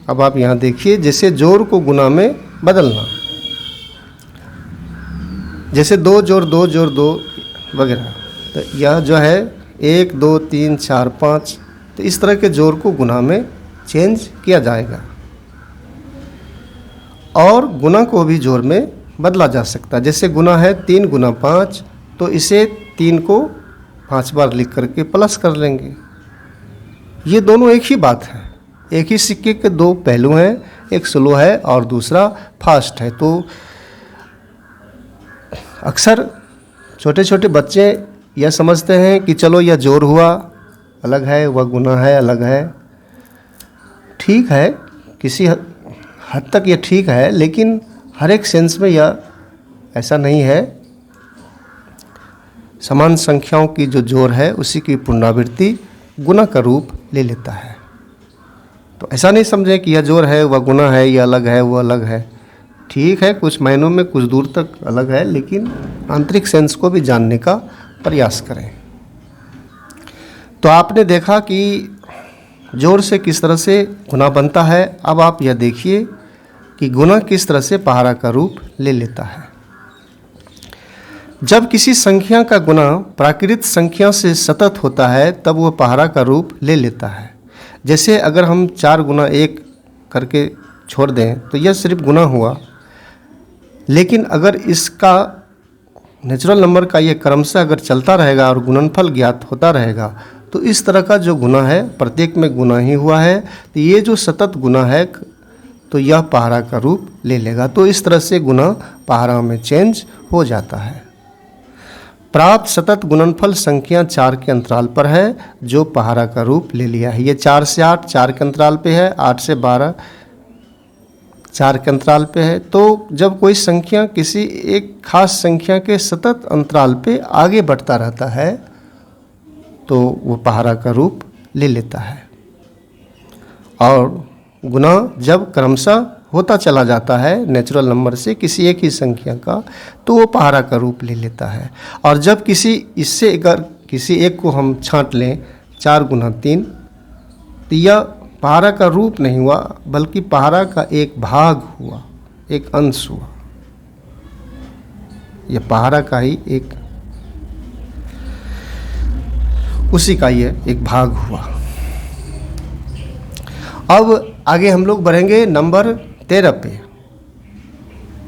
अब आप यहाँ देखिए, जैसे जोड़ को गुना में बदलना, जैसे 2 जोड़ 2 जोड़ 2 वगैरह, तो यह जो है 1 2 3 4 5, तो इस तरह के जोड़ को गुना में चेंज किया जाएगा। और गुना को भी जोड़ में बदला जा सकता है। जैसे गुना है 3 गुना 5, तो इसे 3 को 5 बार लिख करके प्लस कर लेंगे। ये दोनों एक ही बात है, एक ही सिक्के के 2 पहलू हैं, एक स्लो है और दूसरा फास्ट है। तो अक्सर छोटे छोटे बच्चे यह समझते हैं कि चलो यह जोड़ हुआ अलग है, वह गुना है अलग है। ठीक है, किसी हद तक यह ठीक है, लेकिन हर एक सेंस में यह ऐसा नहीं है। समान संख्याओं की जो जोड़ है उसी की पुनरावृत्ति गुना का रूप ले लेता है। तो ऐसा नहीं समझें कि यह जोड़ है वह गुना है, यह अलग है वो अलग है। ठीक है, कुछ मायनों में कुछ दूर तक अलग है, लेकिन आंतरिक सेंस को भी जानने का प्रयास करें। तो आपने देखा कि जोड़ से किस तरह से गुना बनता है। अब आप यह देखिए कि गुना किस तरह से पहाड़ा का रूप ले लेता है। जब किसी संख्या का गुना प्राकृत संख्या से सतत होता है तब वह पहाड़ा का रूप ले लेता है। जैसे अगर हम 4 गुना 1 करके छोड़ दें तो यह सिर्फ गुना हुआ, लेकिन अगर इसका नेचुरल नंबर का ये क्रमशः अगर चलता रहेगा और गुणनफल ज्ञात होता रहेगा तो इस तरह का जो गुना है प्रत्येक में गुना ही हुआ है, तो ये जो सतत गुना है तो यह पहाड़ा का रूप ले लेगा। तो इस तरह से गुना पहाड़ा में चेंज हो जाता है। प्राप्त सतत गुणनफल संख्या 4 के अंतराल पर है जो पहाड़ा का रूप ले लिया है। ये 4 से 8 4 के अंतराल पे है, 8 से 12 4 के अंतराल पे है। तो जब कोई संख्या किसी एक खास संख्या के सतत अंतराल पे आगे बढ़ता रहता है तो वो पहाड़ा का रूप ले लेता है। और गुना जब क्रमशः होता चला जाता है नेचुरल नंबर से किसी एक ही संख्या का तो वो पहाड़ा का रूप ले लेता है। और जब इससे अगर किसी एक को हम छांट लें 4 गुना 3 तो यह पहाड़ा का रूप नहीं हुआ बल्कि पहाड़ा का एक भाग हुआ, एक अंश हुआ। यह पहाड़ा का ही एक उसी का ये एक भाग हुआ। अब आगे हम लोग बढ़ेंगे नंबर 13 पे।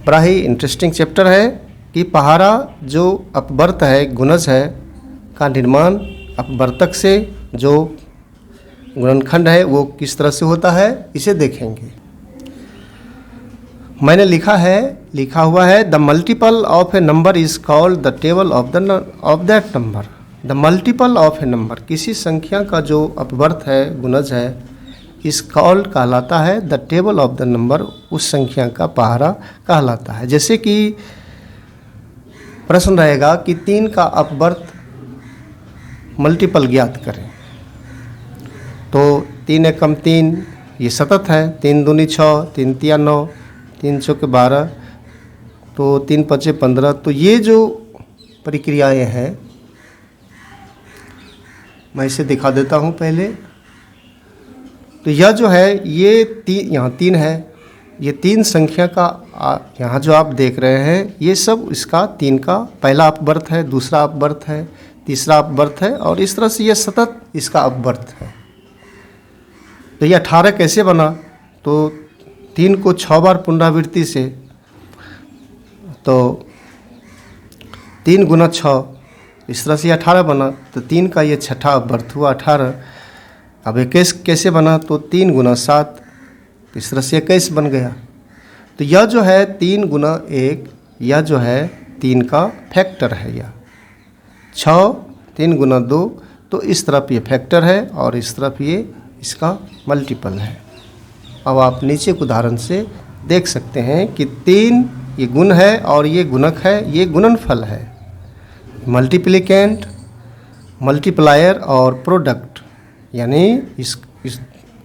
बड़ा ही इंटरेस्टिंग चैप्टर है कि पहाड़ा जो अपवर्त है, गुणज है का निर्माण अपवर्तक से जो गुणनखंड है वो किस तरह से होता है इसे देखेंगे। मैंने लिखा हुआ है the multiple of A number is called the table of that number. The multiple of A number, किसी संख्या का जो अपवर्त है, गुणज है, इस कॉल्ड कहलाता है the table of the number, उस संख्या का पहाड़ा कहलाता है। जैसे कि प्रश्न रहेगा कि 3 का अपवर्त मल्टीपल ज्ञात करें, तो 3 एकम 3 ये सतत है, 3 दूनी 6, 3 तिया 9, 3 चौके 12, तो 3 पचे 15। तो ये जो प्रक्रियाएं हैं मैं इसे दिखा देता हूँ पहले। तो यह जो है ये यहाँ 3 है, ये 3 संख्या का यहाँ जो आप देख रहे हैं ये सब इसका 3 का पहला अपवर्त है, दूसरा अपवर्त है, तीसरा अपवर्त है और इस तरह से ये सतत इसका अपवर्त है। तो ये 18 कैसे बना? तो 3 को 6 बार पुनरावृत्ति से, तो 3 गुना 6 इस तरह से 18 बना। तो 3 का ये छठा अपवर्त हुआ 18। अब 21 कैसे बना? तो 3 गुना 7 इस तरह से 21 बन गया। तो यह जो है 3 गुना 1 यह जो है 3 का फैक्टर है। यह 6 3 गुना 2 तो इस तरफ ये फैक्टर है और इस तरफ ये इसका मल्टीपल है। अब आप नीचे के उदाहरण से देख सकते हैं कि 3 ये गुण है और ये गुणक है, ये गुणनफल है। मल्टीप्लिकेंट, मल्टीप्लायर और प्रोडक्ट, यानी इस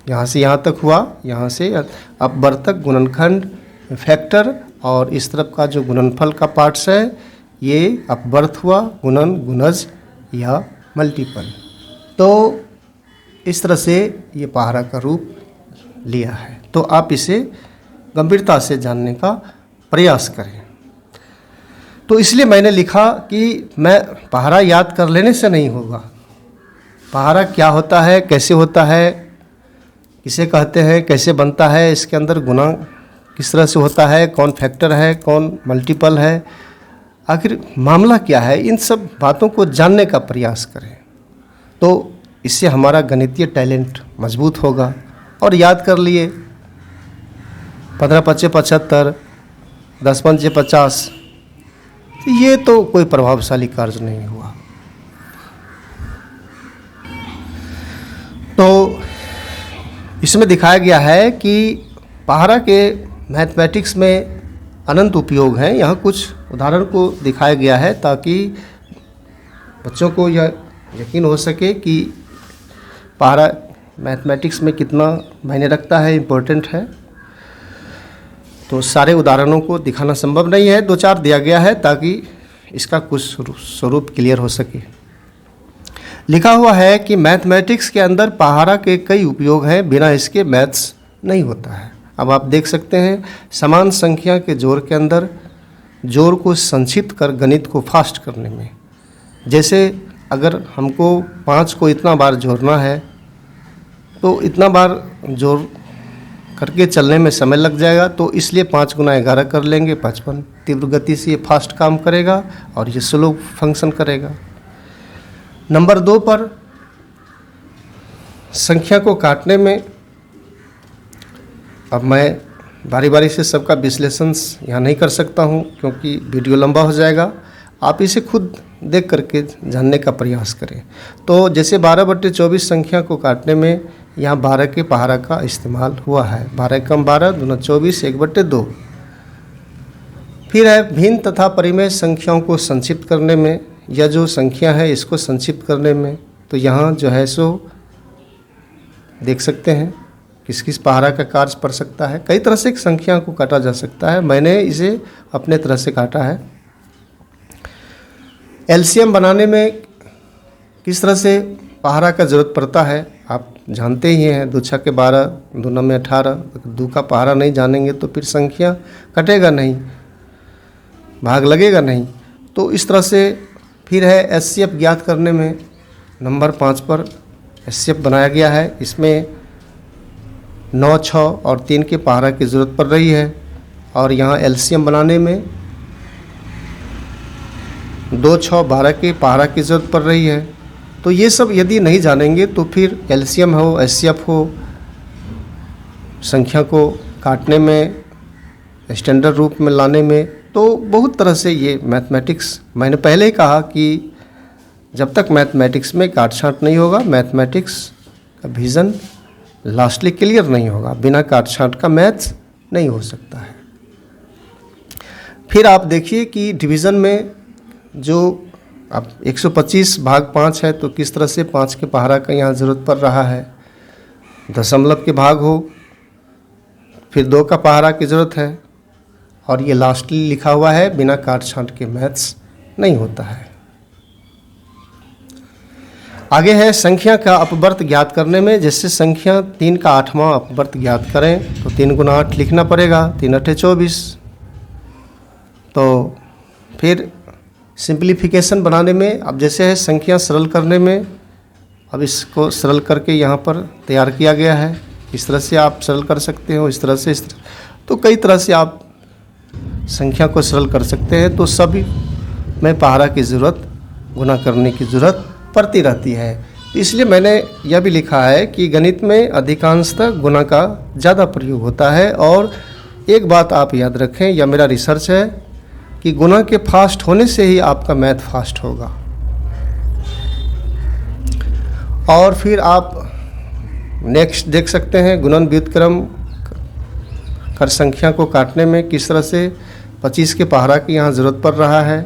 यहाँ से यहाँ तक हुआ, यहाँ से अपवर्तक, गुणनखंड, फैक्टर और इस तरफ का जो गुणनफल का पार्ट्स है ये अपवर्त हुआ, गुणन, गुणज या मल्टीपल। तो इस तरह से ये पहाड़ा का रूप लिया है। तो आप इसे गंभीरता से जानने का प्रयास करें। तो इसलिए मैंने लिखा कि मैं पहाड़ा याद कर लेने से नहीं होगा। पहाड़ा क्या होता है, कैसे होता है, किसे कहते हैं, कैसे बनता है, इसके अंदर गुणा किस तरह से होता है, कौन फैक्टर है, कौन मल्टीपल है, आखिर मामला क्या है, इन सब बातों को जानने का प्रयास करें। तो इससे हमारा गणितीय टैलेंट मजबूत होगा। और याद कर लिए 15 पचे 75, 10 पंचे 50, ये तो कोई प्रभावशाली कार्य नहीं हुआ। तो इसमें दिखाया गया है कि पहाड़ा के मैथमेटिक्स में अनंत उपयोग हैं। यहाँ कुछ उदाहरण को दिखाया गया है ताकि बच्चों को यह यकीन हो सके कि पहाड़ा मैथमेटिक्स में कितना मायने रखता है, इम्पोर्टेंट है। तो सारे उदाहरणों को दिखाना संभव नहीं है, 2-4 दिया गया है ताकि इसका कुछ स्वरूप क्लियर हो सके। लिखा हुआ है कि मैथमेटिक्स के अंदर पहाड़ा के कई उपयोग हैं, बिना इसके मैथ्स नहीं होता है। अब आप देख सकते हैं समान संख्या के जोड़ के अंदर जोड़ को संक्षिप्त कर गणित को फास्ट करने में, जैसे अगर हमको 5 को इतना बार जोड़ना है तो इतना बार जोड़ करके चलने में समय लग जाएगा, तो इसलिए 5 गुना 11 कर लेंगे 55। तीव्र गति से ये फास्ट काम करेगा और ये स्लो फंक्शन करेगा। नंबर 2 पर संख्या को काटने में, अब मैं बारी बारी से सबका विश्लेषण यहाँ नहीं कर सकता हूँ क्योंकि वीडियो लंबा हो जाएगा, आप इसे खुद देख करके जानने का प्रयास करें। तो जैसे 12/24 संख्या को काटने में यहाँ 12 के पहाड़ा का इस्तेमाल हुआ है। 12 कम 12 दूना 24 1/2। फिर है भिन्न तथा परिमेय संख्याओं को संक्षिप्त करने में, यह जो संख्या है इसको संक्षिप्त करने में, तो यहाँ जो है सो देख सकते हैं किस किस पहाड़ा का कार्य पड़ सकता है। कई तरह से एक संख्या को काटा जा सकता है, मैंने इसे अपने तरह से काटा है। एलसीएम बनाने में किस तरह से पहाड़ा का ज़रूरत पड़ता है आप जानते ही हैं। 2 छक्के 12 2 नम्मे 18, 2 का पहाड़ा नहीं जानेंगे तो फिर संख्या कटेगा नहीं, भाग लगेगा नहीं। तो इस तरह से फिर है एचसीएफ ज्ञात करने में, नंबर 5 पर एचसीएफ बनाया गया है। इसमें 9, 6 और 3 के पहाड़ा की ज़रूरत पड़ रही है और यहाँ एलसीएम बनाने में 2, 6, 12 के पहाड़ा की ज़रूरत पड़ रही है। तो ये सब यदि नहीं जानेंगे तो फिर एलसीएम हो एचसीएफ हो, संख्या को काटने में स्टैंडर्ड रूप में लाने में, तो बहुत तरह से ये मैथमेटिक्स, मैंने पहले ही कहा कि जब तक मैथमेटिक्स में काट छाँट नहीं होगा, मैथमेटिक्स का विज़न लास्टली क्लियर नहीं होगा। बिना काट छाँट का मैथ्स नहीं हो सकता है। फिर आप देखिए कि डिवीज़न में जो अब 125 भाग 5 है तो किस तरह से 5 के पहाड़ा का यहाँ ज़रूरत पड़ रहा है। दशमलव के भाग हो, फिर 2 का पहाड़ा की ज़रूरत है और ये लास्टली लिखा हुआ है, बिना काट छाँट के मैथ्स नहीं होता है। आगे है संख्या का अपवर्त ज्ञात करने में, जैसे संख्या 3 का 8वां अपवर्त ज्ञात करें तो 3 गुना 8 लिखना पड़ेगा, 3 8 24। तो फिर सिंप्लीफिकेशन बनाने में, अब जैसे है संख्या सरल करने में, अब इसको सरल करके यहाँ पर तैयार किया गया है। इस तरह से आप सरल कर सकते हो, इस तरह से, इस तरह, तो कई तरह से आप संख्या को सरल कर सकते हैं। तो सभी में पहाड़ा की ज़रूरत, गुना करने की ज़रूरत पड़ती रहती है। इसलिए मैंने यह भी लिखा है कि गणित में अधिकांशतः गुना का ज़्यादा प्रयोग होता है। और एक बात आप याद रखें, यह मेरा रिसर्च है कि गुना के फास्ट होने से ही आपका मैथ फास्ट होगा। और फिर आप नेक्स्ट देख सकते हैं गुणन व्युत्क्रम कर संख्या को काटने में किस तरह से 25 के पहाड़ा की यहाँ ज़रूरत पड़ रहा है।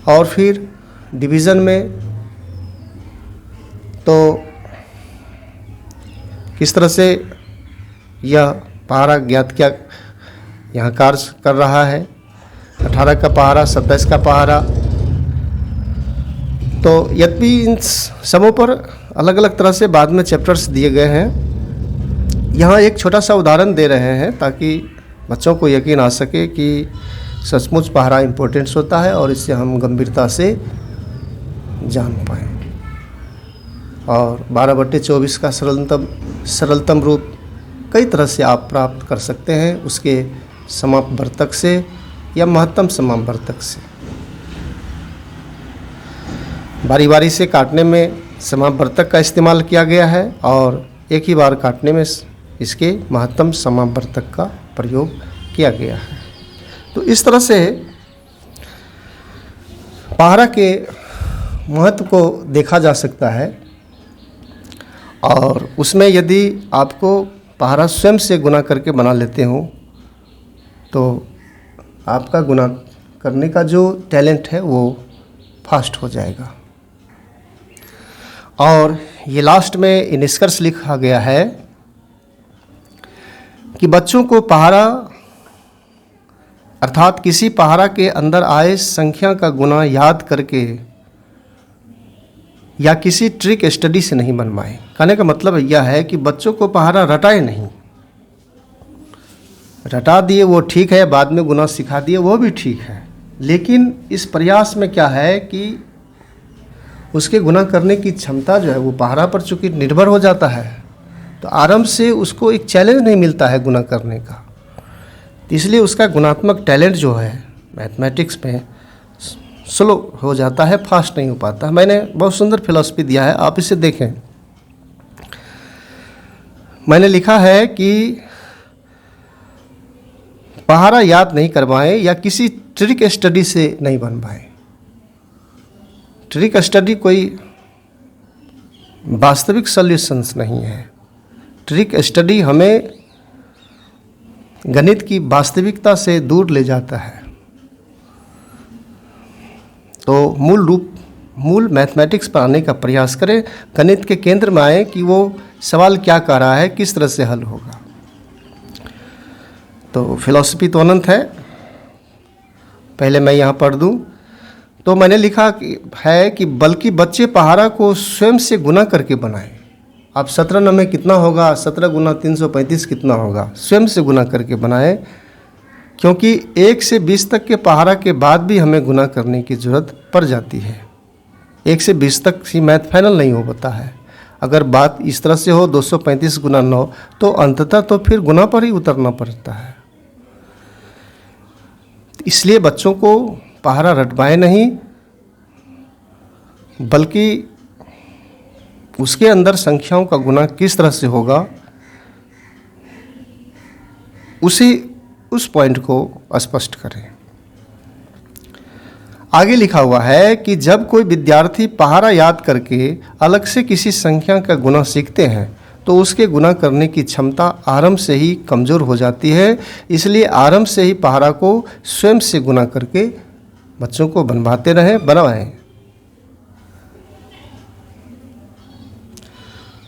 और फिर डिवीज़न में तो किस तरह से यह पहाड़ा ज्ञात क्या यहाँ कार्य कर रहा है। 18 का पहाड़ा, 27 का पहाड़ा। तो यद्यपि इन समों पर अलग अलग तरह से बाद में चैप्टर्स दिए गए हैं, यहाँ एक छोटा सा उदाहरण दे रहे हैं ताकि बच्चों को यकीन आ सके कि सचमुच पहाड़ा इम्पोर्टेंस होता है और इससे हम गंभीरता से जान पाएँ। और 12/24 का सरलतम रूप कई तरह से आप प्राप्त कर सकते हैं, उसके समापवर्तक से या महत्तम समापवर्तक से। बारी बारी से काटने में समापवर्तक का इस्तेमाल किया गया है और एक ही बार काटने में इसके महत्तम समापवर्तक का प्रयोग किया गया है। तो इस तरह से पहाड़ा के महत्व को देखा जा सकता है। और उसमें यदि आपको पहाड़ा स्वयं से गुना करके बना लेते हो तो आपका गुना करने का जो टैलेंट है वो फास्ट हो जाएगा। और ये लास्ट में निष्कर्ष लिखा गया है कि बच्चों को पहाड़ा अर्थात किसी पहाड़ा के अंदर आए संख्या का गुना याद करके या किसी ट्रिक स्टडी से नहीं बनवाएं। कहने का मतलब यह है कि बच्चों को पहाड़ा रटाए नहीं, रटा दिए वो ठीक है, बाद में गुना सिखा दिए वो भी ठीक है, लेकिन इस प्रयास में क्या है कि उसके गुना करने की क्षमता जो है वो पहरा पर चूँकि निर्भर हो जाता है, तो आरंभ से उसको एक चैलेंज नहीं मिलता है गुना करने का, इसलिए उसका गुणात्मक टैलेंट जो है मैथमेटिक्स में स्लो हो जाता है, फास्ट नहीं हो पाता। मैंने बहुत सुंदर फिलॉसफी दिया है, आप इसे देखें। मैंने लिखा है कि पहाड़ा याद नहीं करवाएं या किसी ट्रिक स्टडी से नहीं बनवाएं। ट्रिक स्टडी कोई वास्तविक सॉल्यूशंस नहीं है। ट्रिक स्टडी हमें गणित की वास्तविकता से दूर ले जाता है। तो मूल मैथमेटिक्स पर आने का प्रयास करें, गणित के केंद्र में आए कि वो सवाल क्या कर रहा है, किस तरह से हल होगा। तो फिलॉसफी तो अनंत है, पहले मैं यहाँ पढ़ दूँ। तो मैंने लिखा है कि बल्कि बच्चे पहाड़ा को स्वयं से गुना करके बनाएं। अब 17 नंबर कितना होगा, 17 गुना 335 कितना होगा, स्वयं से गुना करके बनाएं, क्योंकि 1 से 20 तक के पहाड़ा के बाद भी हमें गुना करने की ज़रूरत पड़ जाती है। 1 से 20 तक ही मैथ फाइनल नहीं हो पाता है। अगर बात इस तरह से हो 235 गुना 9, तो अंततः तो फिर गुना पर ही उतरना पड़ता है। इसलिए बच्चों को पहाड़ा रटवाएं नहीं, बल्कि उसके अंदर संख्याओं का गुना किस तरह से होगा उस पॉइंट को स्पष्ट करें। आगे लिखा हुआ है कि जब कोई विद्यार्थी पहाड़ा याद करके अलग से किसी संख्या का गुना सीखते हैं तो उसके गुना करने की क्षमता आरंभ से ही कमज़ोर हो जाती है। इसलिए आरंभ से ही पहाड़ा को स्वयं से गुना करके बच्चों को बनवाएं।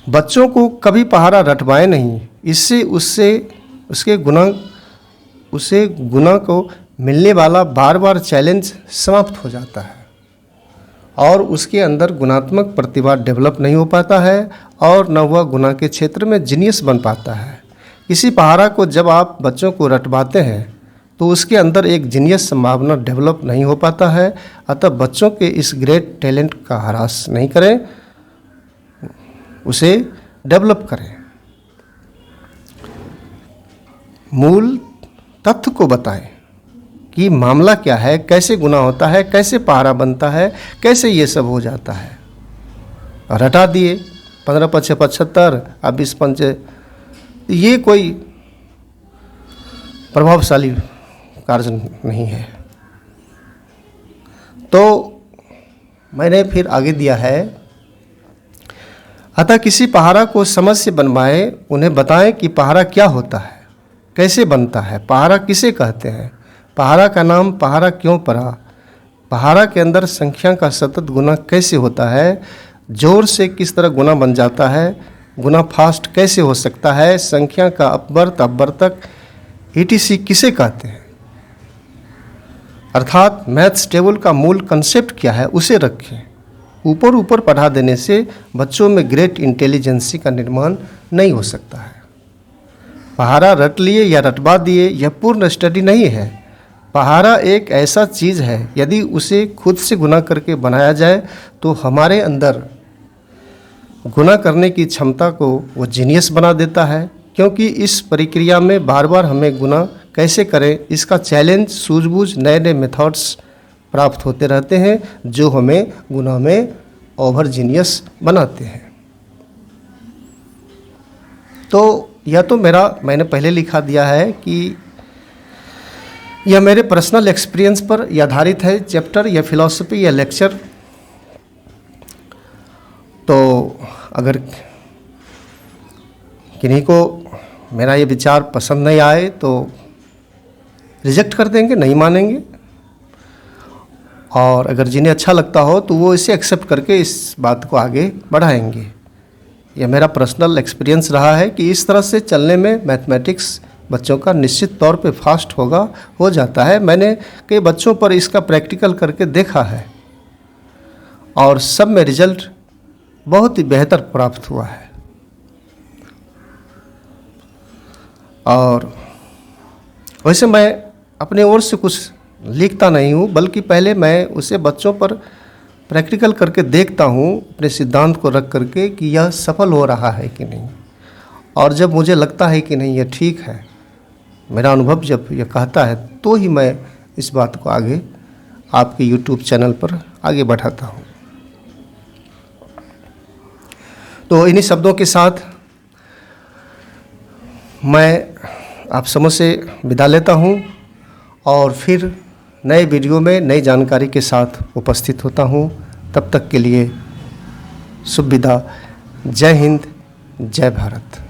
बच्चों को कभी पहाड़ा रटवाएं नहीं, इससे उसे गुना को मिलने वाला बार बार चैलेंज समाप्त हो जाता है और उसके अंदर गुणात्मक प्रतिभा डेवलप नहीं हो पाता है और न वह गुना के क्षेत्र में जीनियस बन पाता है। किसी पहाड़ा को जब आप बच्चों को रटवाते हैं तो उसके अंदर एक जीनियस संभावना डेवलप नहीं हो पाता है। अतः बच्चों के इस ग्रेट टैलेंट का ह्रास नहीं करें, उसे डेवलप करें। मूल तथ्य को बताएं कि मामला क्या है, कैसे गुना होता है, कैसे पहाड़ा बनता है, कैसे ये सब हो जाता है। रटा दिए 15 × 5 = 75, अब 20 × 5, ये कोई प्रभावशाली कार्य नहीं है। तो मैंने फिर आगे दिया है, अतः किसी पहाड़ा को समझ से बनवाएं, उन्हें बताएं कि पहाड़ा क्या होता है, कैसे बनता है, पहाड़ा किसे कहते हैं, पहाड़ा का नाम पहाड़ा क्यों पड़ा, पहाड़ा के अंदर संख्या का सतत गुना कैसे होता है, जोर से किस तरह गुना बन जाता है, गुना फास्ट कैसे हो सकता है, संख्या का अपवर्त अपवर्तक ETC किसे कहते हैं, अर्थात मैथ्स टेबल का मूल कंसेप्ट क्या है उसे रखें। ऊपर पढ़ा देने से बच्चों में ग्रेट इंटेलिजेंसी का निर्माण नहीं हो सकता है। पहाड़ा रट लिए या रटवा दिए यह पूर्ण स्टडी नहीं है। पहाड़ा एक ऐसा चीज़ है, यदि उसे खुद से गुना करके बनाया जाए तो हमारे अंदर गुना करने की क्षमता को वो जीनियस बना देता है, क्योंकि इस प्रक्रिया में बार बार हमें गुना कैसे करें इसका चैलेंज, सूझबूझ, नए नए मेथड्स प्राप्त होते रहते हैं जो हमें गुना में ओवर जीनियस बनाते हैं। तो यह तो मैंने पहले लिखा दिया है कि यह मेरे पर्सनल एक्सपीरियंस पर आधारित है, चैप्टर या फिलॉसफी या लेक्चर। तो अगर किन्हीं को मेरा ये विचार पसंद नहीं आए तो रिजेक्ट कर देंगे, नहीं मानेंगे, और अगर जिन्हें अच्छा लगता हो तो वो इसे एक्सेप्ट करके इस बात को आगे बढ़ाएंगे। यह मेरा पर्सनल एक्सपीरियंस रहा है कि इस तरह से चलने में मैथमेटिक्स बच्चों का निश्चित तौर पे फास्ट हो जाता है। मैंने कई बच्चों पर इसका प्रैक्टिकल करके देखा है और सब में रिजल्ट बहुत ही बेहतर प्राप्त हुआ है। और वैसे मैं अपने ओर से कुछ लिखता नहीं हूँ, बल्कि पहले मैं उसे बच्चों पर प्रैक्टिकल करके देखता हूँ, अपने सिद्धांत को रख करके कि यह सफल हो रहा है कि नहीं। और जब मुझे लगता है कि नहीं, यह ठीक है, मेरा अनुभव जब यह कहता है, तो ही मैं इस बात को आगे आपके YouTube चैनल पर आगे बढ़ाता हूँ। तो इन्हीं शब्दों के साथ मैं आप समझ से विदा लेता हूँ और फिर नए वीडियो में नई जानकारी के साथ उपस्थित होता हूँ। तब तक के लिए शुभ विदा। जय हिंद, जय भारत।